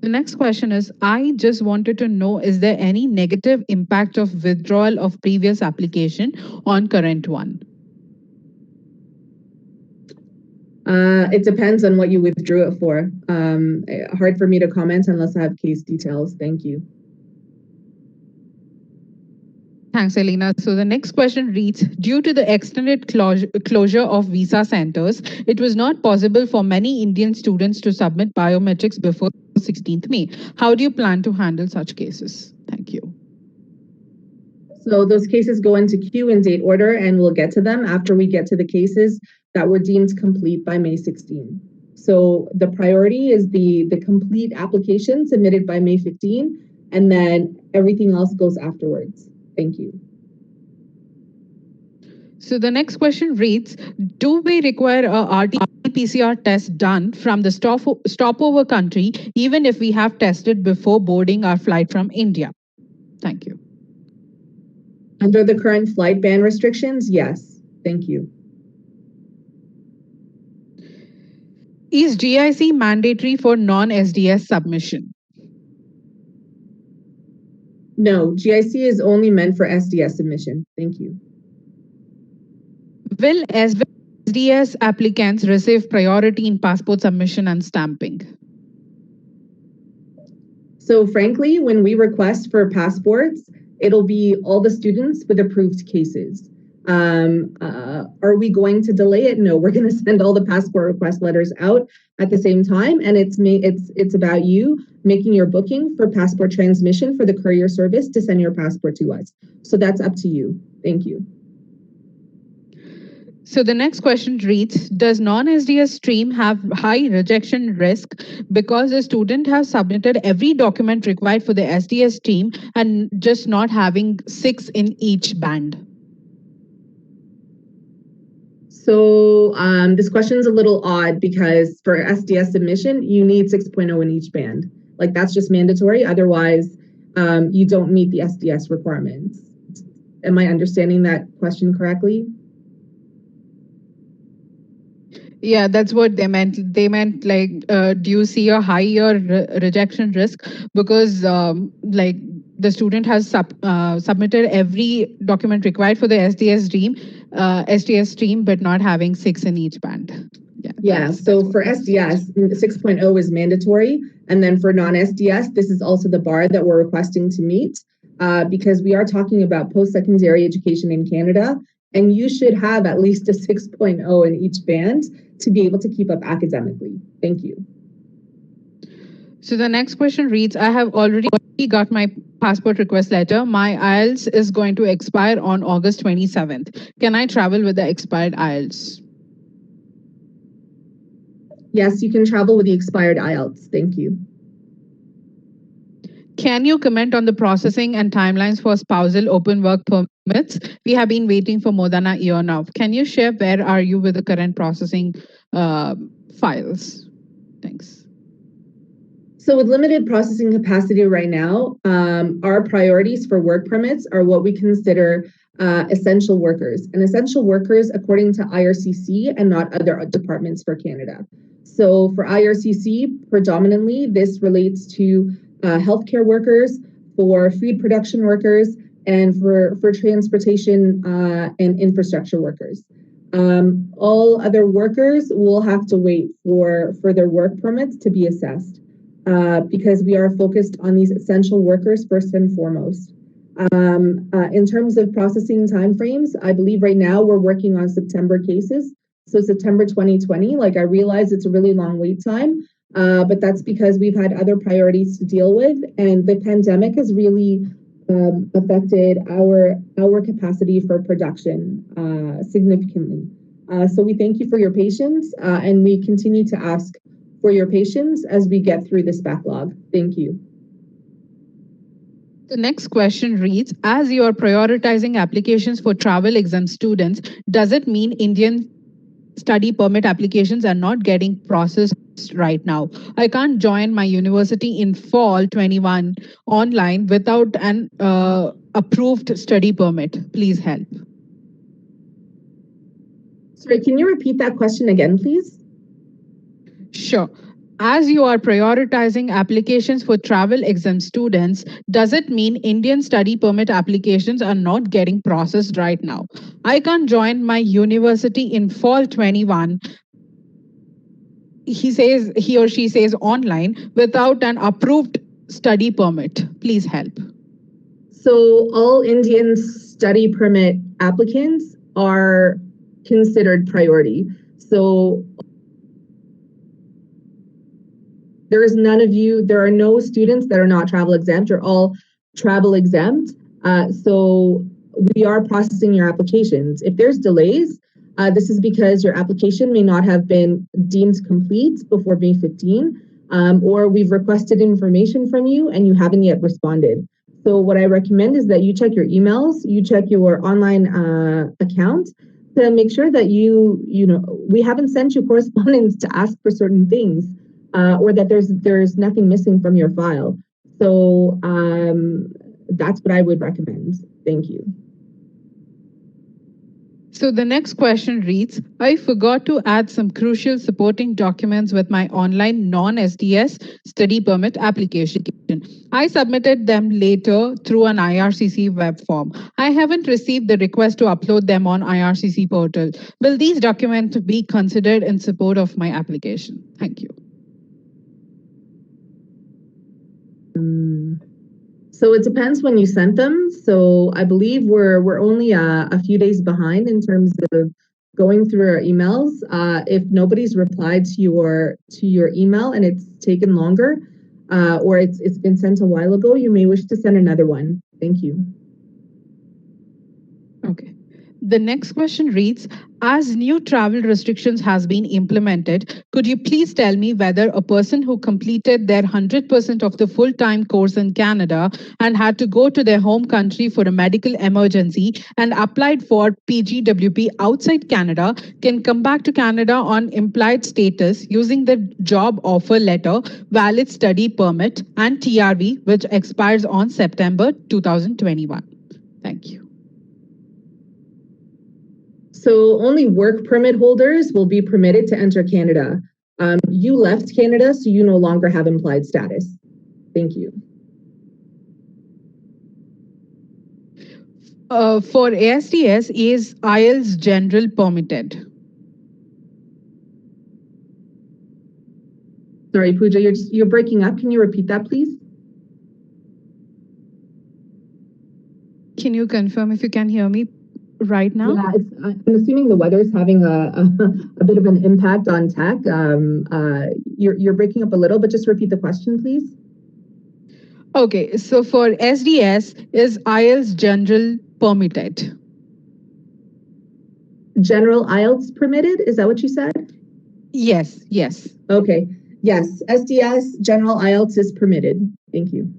Speaker 2: The next question is, I just wanted to know, is there any negative impact of withdrawal of previous application on current one?
Speaker 3: It depends on what you withdrew it for. Hard for me to comment unless I have case details. Thank you.
Speaker 2: Thanks, Elena. So the next question reads, due to the extended closure of visa centers, it was not possible for many Indian students to submit biometrics before 16th May. How do you plan to handle such cases? Thank you.
Speaker 3: So those cases go into queue in date order, and we'll get to them after we get to the cases that were deemed complete by May 16. So the priority is the complete application submitted by May 15, and then everything else goes afterwards. Thank you.
Speaker 2: So the next question reads, do we require a RT-PCR test done from the stopover country, even if we have tested before boarding our flight from India? Thank you.
Speaker 3: Under the current flight ban restrictions, yes. Thank you.
Speaker 2: Is GIC mandatory for non-SDS submission?
Speaker 3: No, GIC is only meant for SDS submission. Thank you.
Speaker 2: Will SDS applicants receive priority in passport submission and stamping?
Speaker 3: So frankly, when we request for passports, it'll be all the students with approved cases. Are we going to delay it? No, we're going to send all the passport request letters out at the same time, and it's about you making your booking for passport transmission for the courier service to send your passport to us. So that's up to you. Thank you.
Speaker 2: So the next question reads, does non-SDS stream have high rejection risk because the student has submitted every document required for the SDS stream and just not having 6 in each band?
Speaker 3: So this question is a little odd because for SDS submission, you need 6.0 in each band. Like that's just mandatory. Otherwise, you don't meet the SDS requirements. Am I understanding that question correctly?
Speaker 2: Yeah, that's what they meant. They meant like, do you see a higher rejection risk because like the student has submitted every document required for the SDS stream, but not having 6 in each band.
Speaker 3: Yeah, so for SDS, 6.0 is mandatory. And then for non-SDS, this is also the bar that we're requesting to meet because we are talking about post-secondary education in Canada. And you should have at least a 6.0 in each band to be able to keep up academically. Thank you.
Speaker 2: So the next question reads, I have already got my passport request letter. My IELTS is going to expire on August 27th. Can I travel with the expired IELTS?
Speaker 3: Yes, you can travel with the expired IELTS. Thank you.
Speaker 2: Can you comment on the processing and timelines for spousal open work permits? We have been waiting for more than a year now. Can you share where are you with the current processing files? Thanks.
Speaker 3: So with limited processing capacity right now, our priorities for work permits are what we consider essential workers. And essential workers according to IRCC and not other departments for Canada. So for IRCC, predominantly, this relates to healthcare workers, for food production workers, and for transportation and infrastructure workers. All other workers will have to wait for their work permits to be assessed because we are focused on these essential workers first and foremost. In terms of processing timeframes, I believe right now we're working on September cases. So September 2020, like I realize it's a really long wait time, but that's because we've had other priorities to deal with, and the pandemic has really affected our capacity for production significantly. So we thank you for your patience, and we continue to ask for your patience as we get through this backlog. Thank you.
Speaker 2: The next question reads, as you are prioritizing applications for travel exempt students, does it mean Indian study permit applications are not getting processed right now? I can't join my university in fall 21 online without an approved study permit. Please help.
Speaker 3: Sorry, can you repeat that question again, please?
Speaker 2: Sure. As you are prioritizing applications for travel exempt students, does it mean Indian study permit applications are not getting processed right now? I can't join my university in fall 21. He or she says online without an approved study permit. Please help.
Speaker 3: So all Indian study permit applicants are considered priority. So there are no students that are not travel exempt. You're all travel exempt. So we are processing your applications. If there's delays, this is because your application may not have been deemed complete before May 15, or we've requested information from you and you haven't yet responded. So what I recommend is that you check your emails, you check your online account to make sure that we haven't sent you correspondence to ask for certain things. Or that there's nothing missing from your file. So that's what I would recommend. Thank you.
Speaker 2: So the next question reads, I forgot to add some crucial supporting documents with my online non-SDS study permit application. I submitted them later through an IRCC web form. I haven't received the request to upload them on IRCC portal. Will these documents be considered in support of my application? Thank you.
Speaker 3: So it depends when you sent them. So I believe we're only a few days behind in terms of going through our emails. If nobody's replied to your email and it's taken longer, or it's been sent a while ago, you may wish to send another one. Thank you.
Speaker 2: Okay. The next question reads, as new travel restrictions has been implemented, could you please tell me whether a person who completed their 100% of the full-time course in Canada and had to go to their home country for a medical emergency and applied for PGWP outside Canada can come back to Canada on implied status using the job offer letter, valid study permit, and TRV, which expires on September 2021? Thank you.
Speaker 3: So only work permit holders will be permitted to enter Canada. You left Canada, so you no longer have implied status. Thank you.
Speaker 2: For ASTS, is IELTS general permitted?
Speaker 3: Sorry, Pooja, you're breaking up. Can you repeat that, please?
Speaker 2: Can you confirm if you can hear me right now?
Speaker 3: Yeah, I'm assuming the weather is having a bit of an impact on tech. You're breaking up a little, but just repeat the question, please.
Speaker 2: Okay, so for SDS, is IELTS general permitted?
Speaker 3: General IELTS permitted? Is that what you said?
Speaker 2: Yes, yes.
Speaker 3: Okay. Yes, SDS, general IELTS is permitted. Thank you.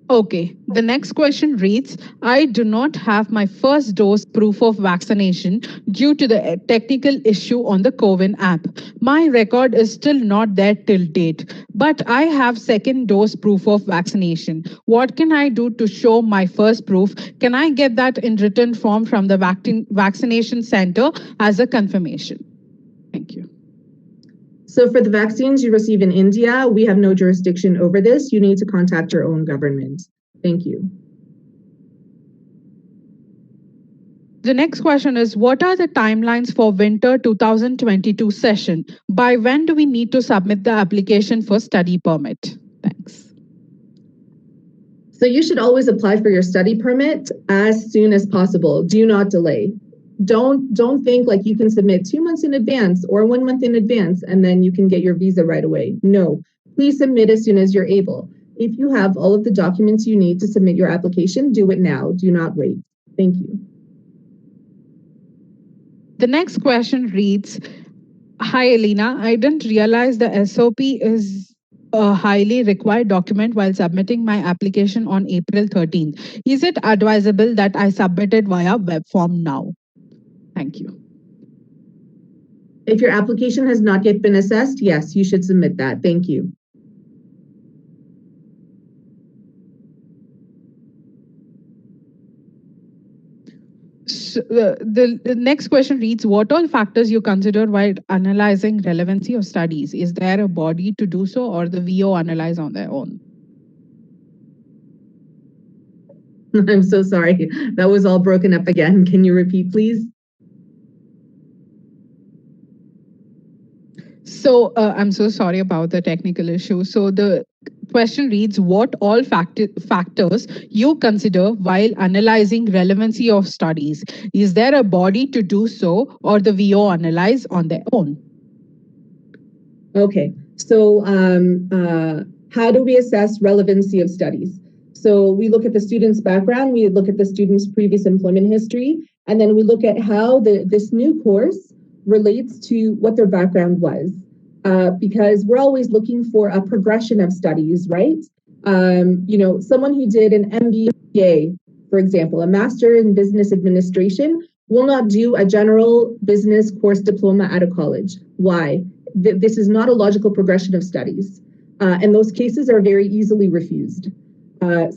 Speaker 2: Okay, the next question reads, I do not have my first dose proof of vaccination due to the technical issue on the CoWIN app. My record is still not there till date, but I have second dose proof of vaccination. What can I do to show my first proof? Can I get that in written form from the vaccination center as a confirmation? Thank you.
Speaker 3: So for the vaccines you receive in India, we have no jurisdiction over this. You need to contact your own government. Thank you.
Speaker 2: The next question is, what are the timelines for winter 2022 session? By when do we need to submit the application for study permit? Thanks.
Speaker 3: So you should always apply for your study permit as soon as possible. Do not delay. Don't think like you can submit 2 months in advance or 1 month in advance and then you can get your visa right away. No, please submit as soon as you're able. If you have all of the documents you need to submit your application, do it now. Do not wait. Thank you.
Speaker 2: The next question reads, hi, Elena. I didn't realize the SOP is a highly required document while submitting my application on April 13th. Is it advisable that I submit it via web form now? Thank you.
Speaker 3: If your application has not yet been assessed, yes, you should submit that. Thank you.
Speaker 2: So, the next question reads, what all factors you consider while analyzing relevancy of studies? Is there a body to do so or the VO analyze on their own?
Speaker 3: I'm so sorry. That was all broken up again. Can you repeat, please?
Speaker 2: So I'm so sorry about the technical issue. So the question reads, what all factors you consider while analyzing relevancy of studies? Is there a body to do so or the VO analyze on their own?
Speaker 3: Okay, so how do we assess relevancy of studies? So we look at the student's background, we look at the student's previous employment history, and then we look at how this new course relates to what their background was. Because we're always looking for a progression of studies, right? You know, someone who did an MBA, for example, a Master in Business Administration, will not do a general business course diploma at a college. Why? This is not a logical progression of studies. And those cases are very easily refused.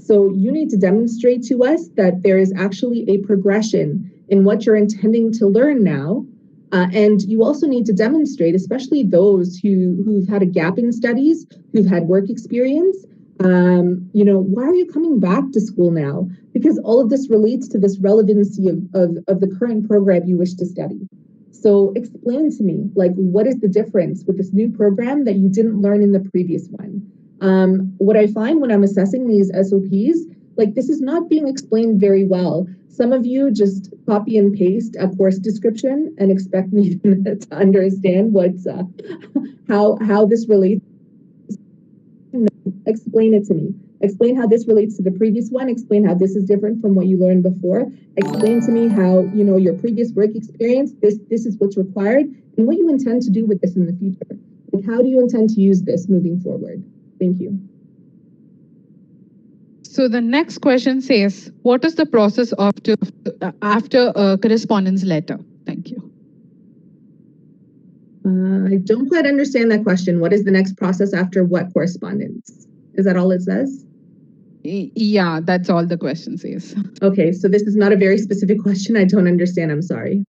Speaker 3: So you need to demonstrate to us that there is actually a progression in what you're intending to learn now. And you also need to demonstrate, especially those who've had a gap in studies, who've had work experience, you know, why are you coming back to school now? Because all of this relates to this relevancy of the current program you wish to study. So explain to me, like, what is the difference with this new program that you didn't learn in the previous one? What I find when I'm assessing these SOPs, like, this is not being explained very well. Some of you just copy and paste a course description and expect me to understand what's how this relates. No, explain it to me. Explain how this relates to the previous one. Explain how this is different from what you learned before. Explain to me how, your previous work experience, this is what's required, and what you intend to do with this in the future. Like, how do you intend to use this moving forward? Thank you.
Speaker 2: So the next question says, what is the process after a correspondence letter? Thank you.
Speaker 3: I don't quite understand that question. What is the next process after what correspondence? Is that all it says?
Speaker 2: Yeah, that's all the question says.
Speaker 3: Okay, so this is not a very specific question. I don't understand. I'm sorry.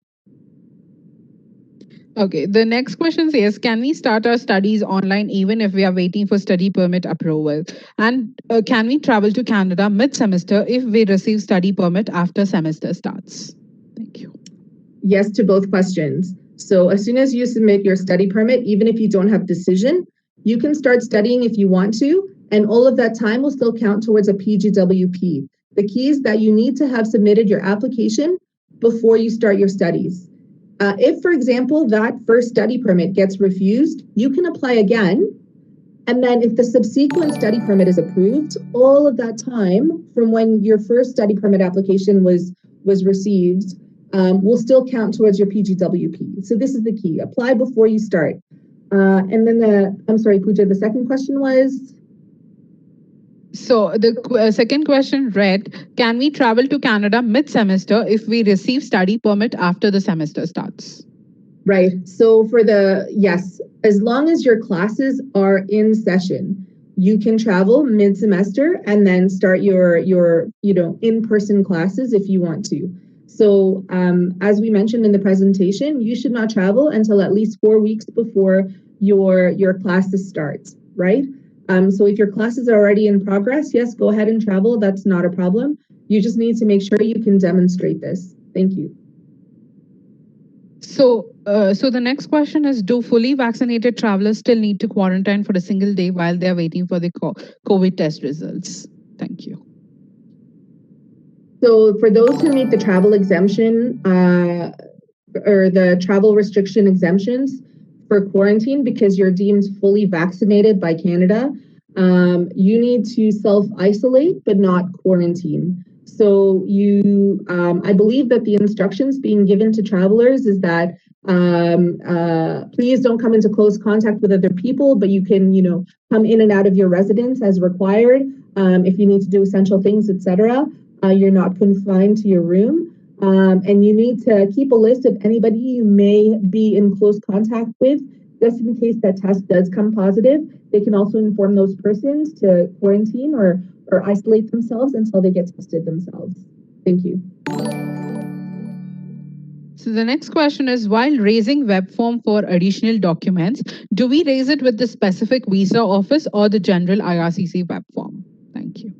Speaker 2: Okay, the next question says, can we start our studies online even if we are waiting for study permit approval? And can we travel to Canada mid-semester if we receive study permit after semester starts? Thank you.
Speaker 3: Yes to both questions. So as soon as you submit your study permit, even if you don't have decision, you can start studying if you want to, and all of that time will still count towards a PGWP. The key is that you need to have submitted your application before you start your studies. If, for example, that first study permit gets refused, you can apply again. And then if the subsequent study permit is approved, all of that time from when your first study permit application was received will still count towards your PGWP. So this is the key. Apply before you start. And then I'm sorry, Pooja, the second question was?
Speaker 2: So the second question read, can we travel to Canada mid-semester if we receive study permit after the semester starts?
Speaker 3: Right. So yes, as long as your classes are in session, you can travel mid-semester and then start your in-person classes if you want to. So as we mentioned in the presentation, you should not travel until at least 4 weeks before your classes start, right? So if your classes are already in progress, yes, go ahead and travel. That's not a problem. You just need to make sure you can demonstrate this. Thank you.
Speaker 2: So the next question is, do fully vaccinated travelers still need to quarantine for a single day while they're waiting for the COVID test results? Thank you.
Speaker 3: So for those who meet the travel exemption or the travel restriction exemptions for quarantine, because you're deemed fully vaccinated by Canada, you need to self-isolate but not quarantine. So I believe that the instructions being given to travelers is that please don't come into close contact with other people, but you can, come in and out of your residence as required. If you need to do essential things, etc. You're not confined to your room. And you need to keep a list of anybody you may be in close contact with, just in case that test does come positive. They can also inform those persons to quarantine or isolate themselves until they get tested themselves. Thank you.
Speaker 2: So the next question is, while raising web form for additional documents, do we raise it with the specific visa office or the general IRCC web form? Thank you.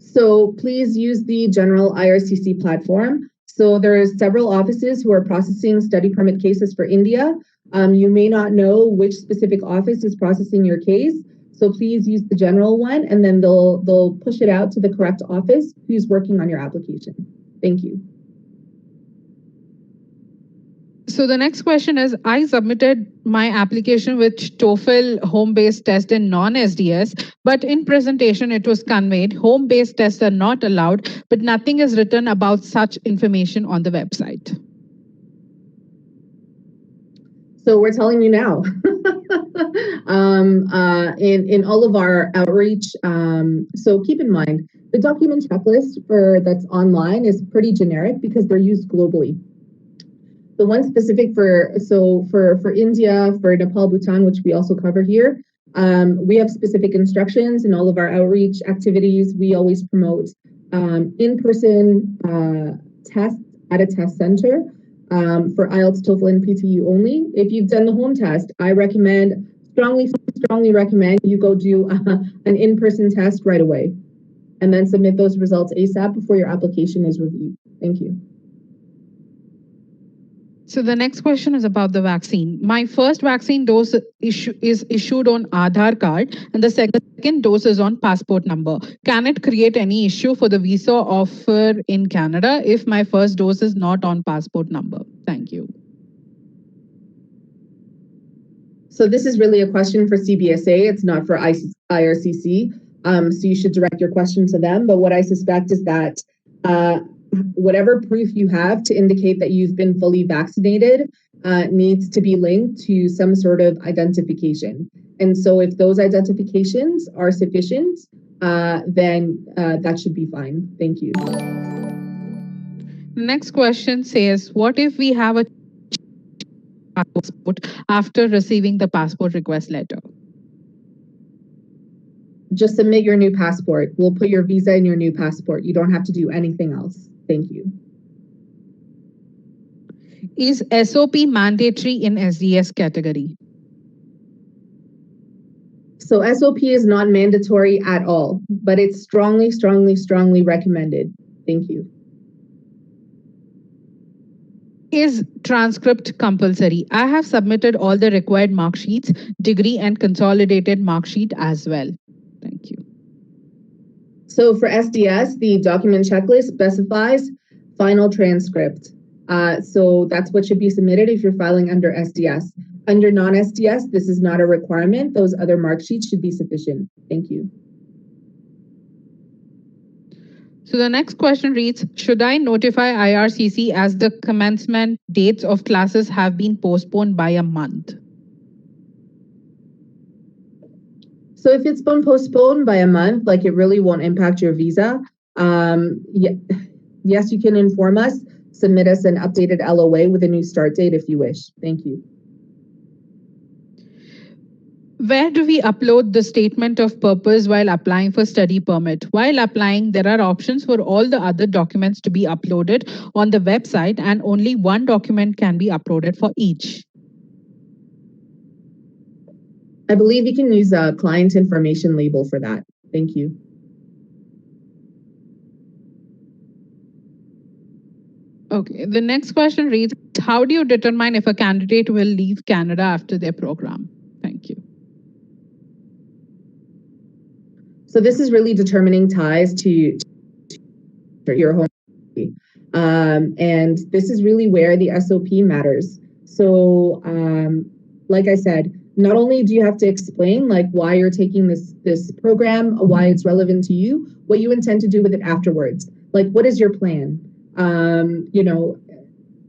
Speaker 3: So please use the general IRCC platform. So there are several offices who are processing study permit cases for India. You may not know which specific office is processing your case. So please use the general one, and then they'll push it out to the correct office who's working on your application. Thank you.
Speaker 2: So the next question is, I submitted my application with TOEFL home-based test in non-SDS, but in presentation it was conveyed home-based tests are not allowed, but nothing is written about such information on the website.
Speaker 3: So we're telling you now. In all of our outreach, so keep in mind, the document checklist that's online is pretty generic because they're used globally. The one specific for India, for Nepal, Bhutan, which we also cover here, we have specific instructions in all of our outreach activities. We always promote in-person tests at a test center for IELTS, TOEFL, and PTE only. If you've done the home test, I strongly recommend you go do an in-person test right away, and then submit those results ASAP before your application is reviewed. Thank you.
Speaker 2: So the next question is about the vaccine. My first vaccine dose is issued on Aadhaar card, and the second dose is on passport number. Can it create any issue for the visa offer in Canada if my first dose is not on passport number? Thank you.
Speaker 3: So this is really a question for CBSA. It's not for IRCC. So you should direct your question to them. But what I suspect is that whatever proof you have to indicate that you've been fully vaccinated needs to be linked to some sort of identification. And so if those identifications are sufficient, then that should be fine. Thank you.
Speaker 2: The next question says, what if we have a passport after receiving the passport request letter?
Speaker 3: Just submit your new passport. We'll put your visa in your new passport. You don't have to do anything else. Thank you.
Speaker 2: Is SOP mandatory in SDS category?
Speaker 3: So SOP is not mandatory at all, but it's strongly, strongly, strongly recommended. Thank you.
Speaker 2: Is transcript compulsory? I have submitted all the required mark sheets, degree and consolidated mark sheet as well. Thank you.
Speaker 3: So for SDS, the document checklist specifies final transcript. So that's what should be submitted if you're filing under SDS. Under non-SDS, this is not a requirement. Those other mark sheets should be sufficient. Thank you.
Speaker 2: So the next question reads, should I notify IRCC as the commencement dates of classes have been postponed by a month?
Speaker 3: So if it's been postponed by a month, like it really won't impact your visa, yes, you can inform us, submit us an updated LOA with a new start date if you wish. Thank you.
Speaker 2: Where do we upload the statement of purpose while applying for study permit? While applying, there are options for all the other documents to be uploaded on the website, and only one document can be uploaded for each.
Speaker 3: I believe you can use a client information label for that. Thank you.
Speaker 2: Okay, the next question reads, how do you determine if a candidate will leave Canada after their program? Thank you.
Speaker 3: So this is really determining ties to your home country. And this is really where the SOP matters. So like I said, not only do you have to explain like why you're taking this program, why it's relevant to you, what you intend to do with it afterwards. Like, what is your plan? You know,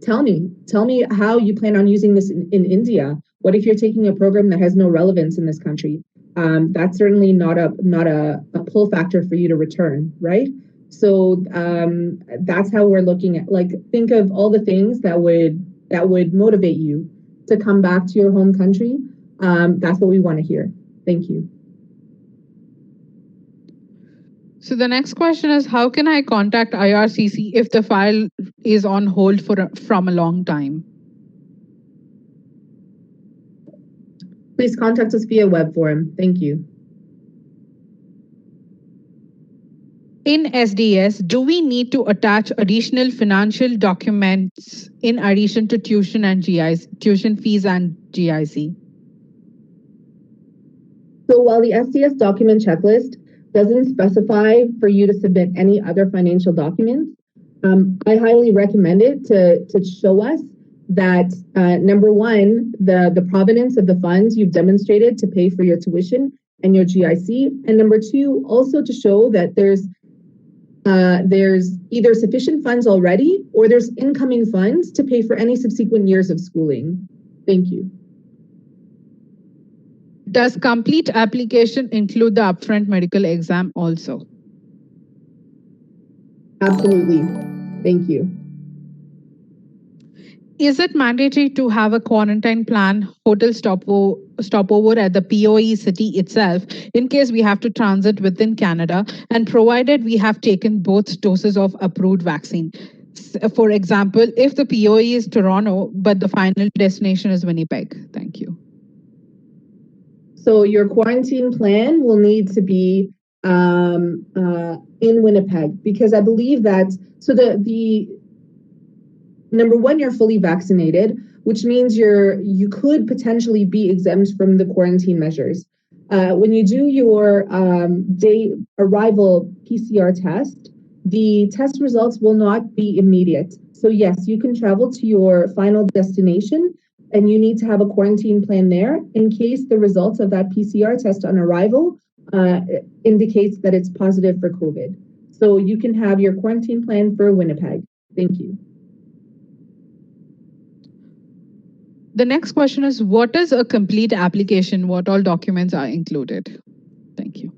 Speaker 3: tell me how you plan on using this in India. What if you're taking a program that has no relevance in this country? That's certainly not a pull factor for you to return, right? So that's how we're looking at, like, think of all the things that would motivate you to come back to your home country. That's what we want to hear. Thank you.
Speaker 2: So the next question is, how can I contact IRCC if the file is on hold from a long time?
Speaker 3: Please contact us via web form. Thank you.
Speaker 2: In SDS, do we need to attach additional financial documents in addition to tuition fees and GIC?
Speaker 3: So while the SDS document checklist doesn't specify for you to submit any other financial documents, I highly recommend it to show us that, number one, the provenance of the funds you've demonstrated to pay for your tuition and your GIC, and number two, also to show that there's either sufficient funds already or there's incoming funds to pay for any subsequent years of schooling. Thank you.
Speaker 2: Does complete application include the upfront medical exam also?
Speaker 3: Absolutely. Thank you.
Speaker 2: Is it mandatory to have a quarantine plan, hotel stopover at the POE city itself in case we have to transit within Canada, and provided we have taken both doses of approved vaccine? For example, if the POE is Toronto, but the final destination is Winnipeg. Thank you.
Speaker 3: So your quarantine plan will need to be in Winnipeg, because I believe that, so the number one, you're fully vaccinated, which means you could potentially be exempt from the quarantine measures. When you do your day arrival PCR test, the test results will not be immediate. So yes, you can travel to your final destination and you need to have a quarantine plan there in case the results of that PCR test on arrival indicates that it's positive for COVID. So you can have your quarantine plan for Winnipeg. Thank you.
Speaker 2: The next question is, what is a complete application? What all documents are included? Thank you.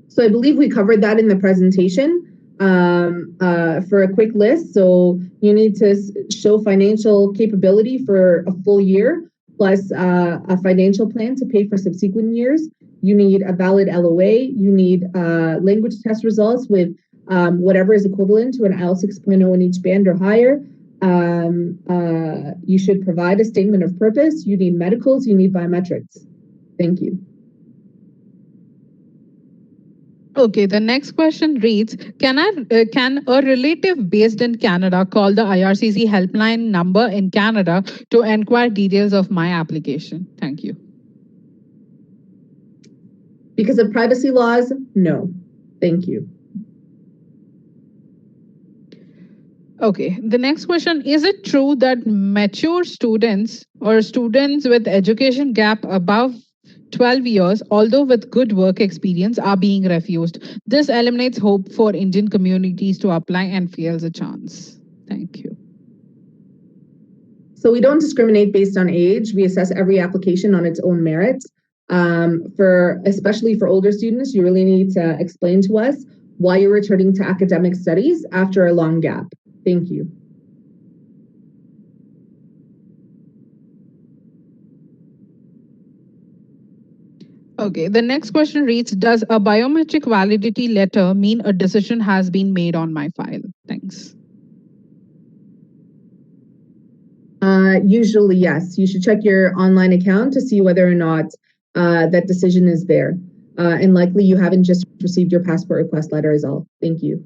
Speaker 3: So I believe we covered that in the presentation for a quick list. So you need to show financial capability for a full year, plus a financial plan to pay for subsequent years. You need a valid LOA. You need language test results with whatever is equivalent to an IELTS 6.0 in each band or higher. You should provide a statement of purpose. You need medicals. You need biometrics. Thank you.
Speaker 2: Okay, the next question reads, can a relative based in Canada call the IRCC helpline number in Canada to inquire details of my application? Thank you.
Speaker 3: Because of privacy laws, no. Thank you.
Speaker 2: Okay, the next question, is it true that mature students or students with education gap above 12 years, although with good work experience, are being refused? This eliminates hope for Indian communities to apply and fails a chance. Thank you.
Speaker 3: So we don't discriminate based on age. We assess every application on its own merits. Especially for older students, you really need to explain to us why you're returning to academic studies after a long gap. Thank you.
Speaker 2: Okay, the next question reads, does a biometric validity letter mean a decision has been made on my file? Thanks.
Speaker 3: Usually, yes. You should check your online account to see whether or not that decision is there. And likely you haven't just received your passport request letter is all. Thank you.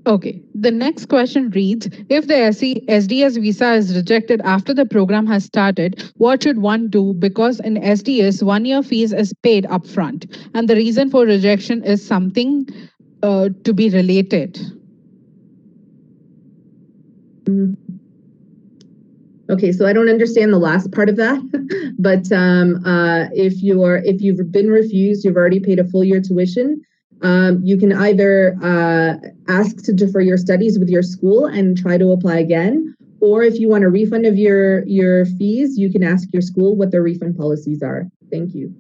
Speaker 2: Okay, the next question reads, if the SDS visa is rejected after the program has started, what should one do? Because in SDS, 1 year fees is paid upfront, and the reason for rejection is something to be related.
Speaker 3: Okay, so I don't understand the last part of that, but if you've been refused, you've already paid a full year tuition. You can either ask to defer your studies with your school and try to apply again, or if you want a refund of your fees, you can ask your school what their refund policies are. Thank you.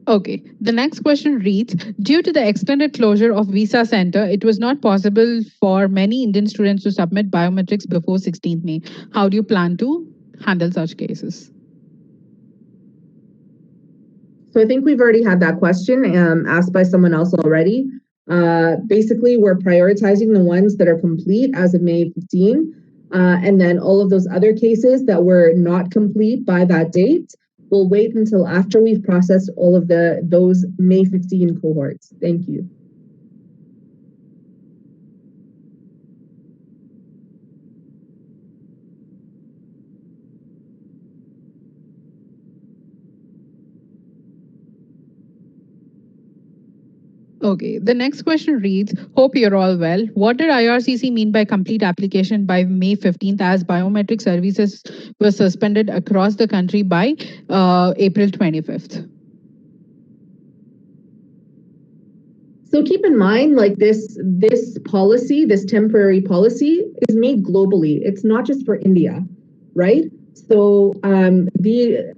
Speaker 2: Okay, the next question reads, due to the extended closure of Visa Center, it was not possible for many Indian students to submit biometrics before 16th May. How do you plan to handle such cases?
Speaker 3: So I think we've already had that question asked by someone else already. Basically, we're prioritizing the ones that are complete as of May 15, and then all of those other cases that were not complete by that date, we'll wait until after we've processed all of those May 15 cohorts. Thank you.
Speaker 2: Okay, the next question reads, hope you're all well. What did IRCC mean by complete application by May 15th as biometric services were suspended across the country by April 25th?
Speaker 3: So keep in mind, like this policy, this temporary policy is made globally. It's not just for India, right? So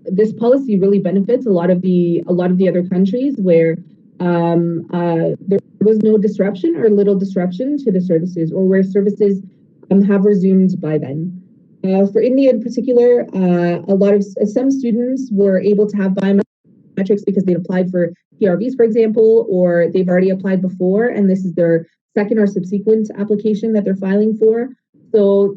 Speaker 3: this policy really benefits a lot of the other countries where there was no disruption or little disruption to the services, or where services have resumed by then. For India in particular, some students were able to have biometrics because they'd applied for PRVs, for example, or they've already applied before, and this is their second or subsequent application that they're filing for. So,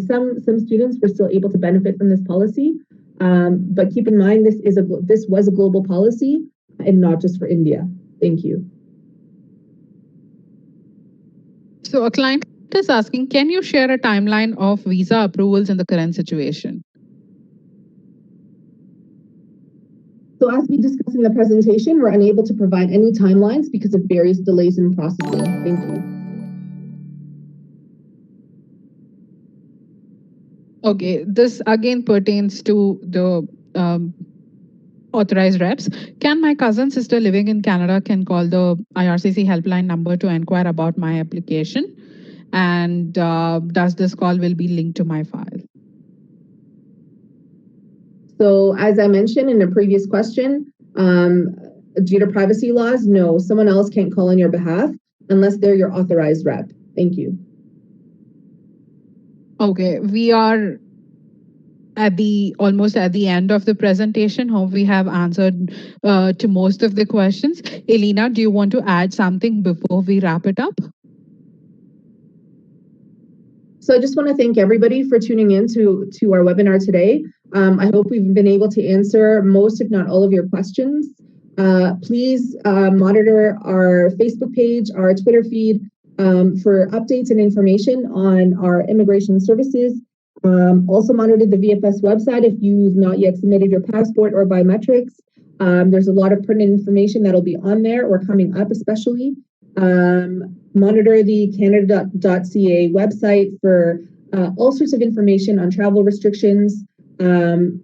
Speaker 3: some students were still able to benefit from this policy, but keep in mind this was a global policy and not just for India. Thank you.
Speaker 2: So a client is asking, can you share a timeline of visa approvals in the current situation?
Speaker 3: So as we discussed in the presentation, we're unable to provide any timelines because of various delays in processing. Thank you.
Speaker 2: Okay, this again pertains to the authorized reps. Can my cousin sister living in Canada can call the IRCC helpline number to inquire about my application? And does this call will be linked to my file?
Speaker 3: So as I mentioned in a previous question, due to privacy laws, no, someone else can't call on your behalf unless they're your authorized rep. Thank you.
Speaker 2: Okay, we are at the almost at the end of the presentation. Hope we have answered to most of the questions. Elena, do you want to add something before we wrap it up?
Speaker 3: So I just want to thank everybody for tuning in to our webinar today. I hope we've been able to answer most, if not all, of your questions. Please monitor our Facebook page, our Twitter feed for updates and information on our immigration services. Also monitor the VFS website if you've not yet submitted your passport or biometrics. There's a lot of pertinent information that'll be on there or coming up especially. Monitor the Canada.ca website for all sorts of information on travel restrictions. And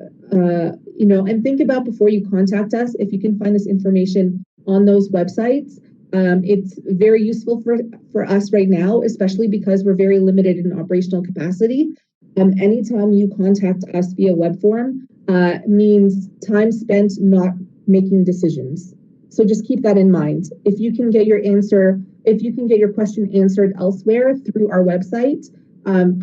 Speaker 3: think about before you contact us if you can find this information on those websites. It's very useful for us right now, especially because we're very limited in operational capacity. Anytime you contact us via web form means time spent not making decisions. So just keep that in mind. If you can get your question answered elsewhere through our website,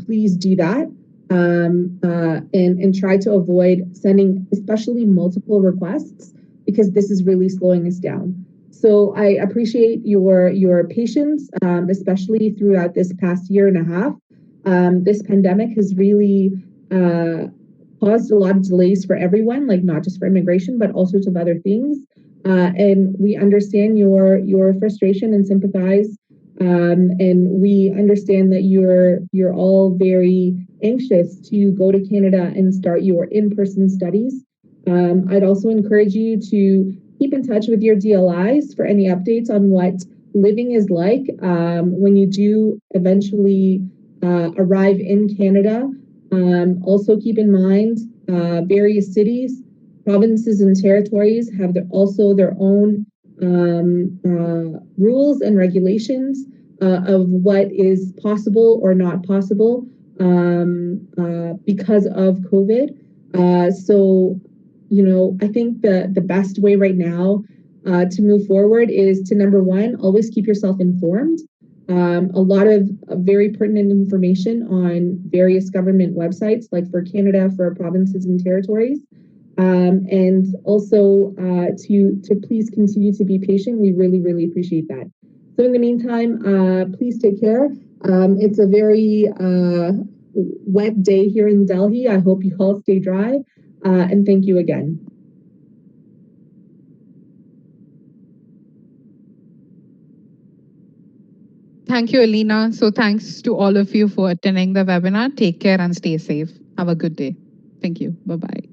Speaker 3: please do that. And try to avoid sending especially multiple requests because this is really slowing us down. So I appreciate your patience, especially throughout this past year and a half. This pandemic has really caused a lot of delays for everyone, like not just for immigration, but all sorts of other things. And we understand your frustration and sympathize. And we understand that you're all very anxious to go to Canada and start your in-person studies. I'd also encourage you to keep in touch with your DLIs for any updates on what living is like when you do eventually arrive in Canada. Also keep in mind various cities, provinces and territories have also their own rules and regulations of what is possible or not possible because of COVID. So, I think the best way right now to move forward is to, number one, always keep yourself informed. A lot of very pertinent information on various government websites, like for Canada, for provinces and territories. And also to please continue to be patient. We really, really appreciate that. So in the meantime, please take care. It's a very wet day here in Delhi. I hope you all stay dry. And thank you again.
Speaker 2: Thank you, Elena. So thanks to all of you for attending the webinar. Take care and stay safe. Have a good day. Thank you. Bye-bye.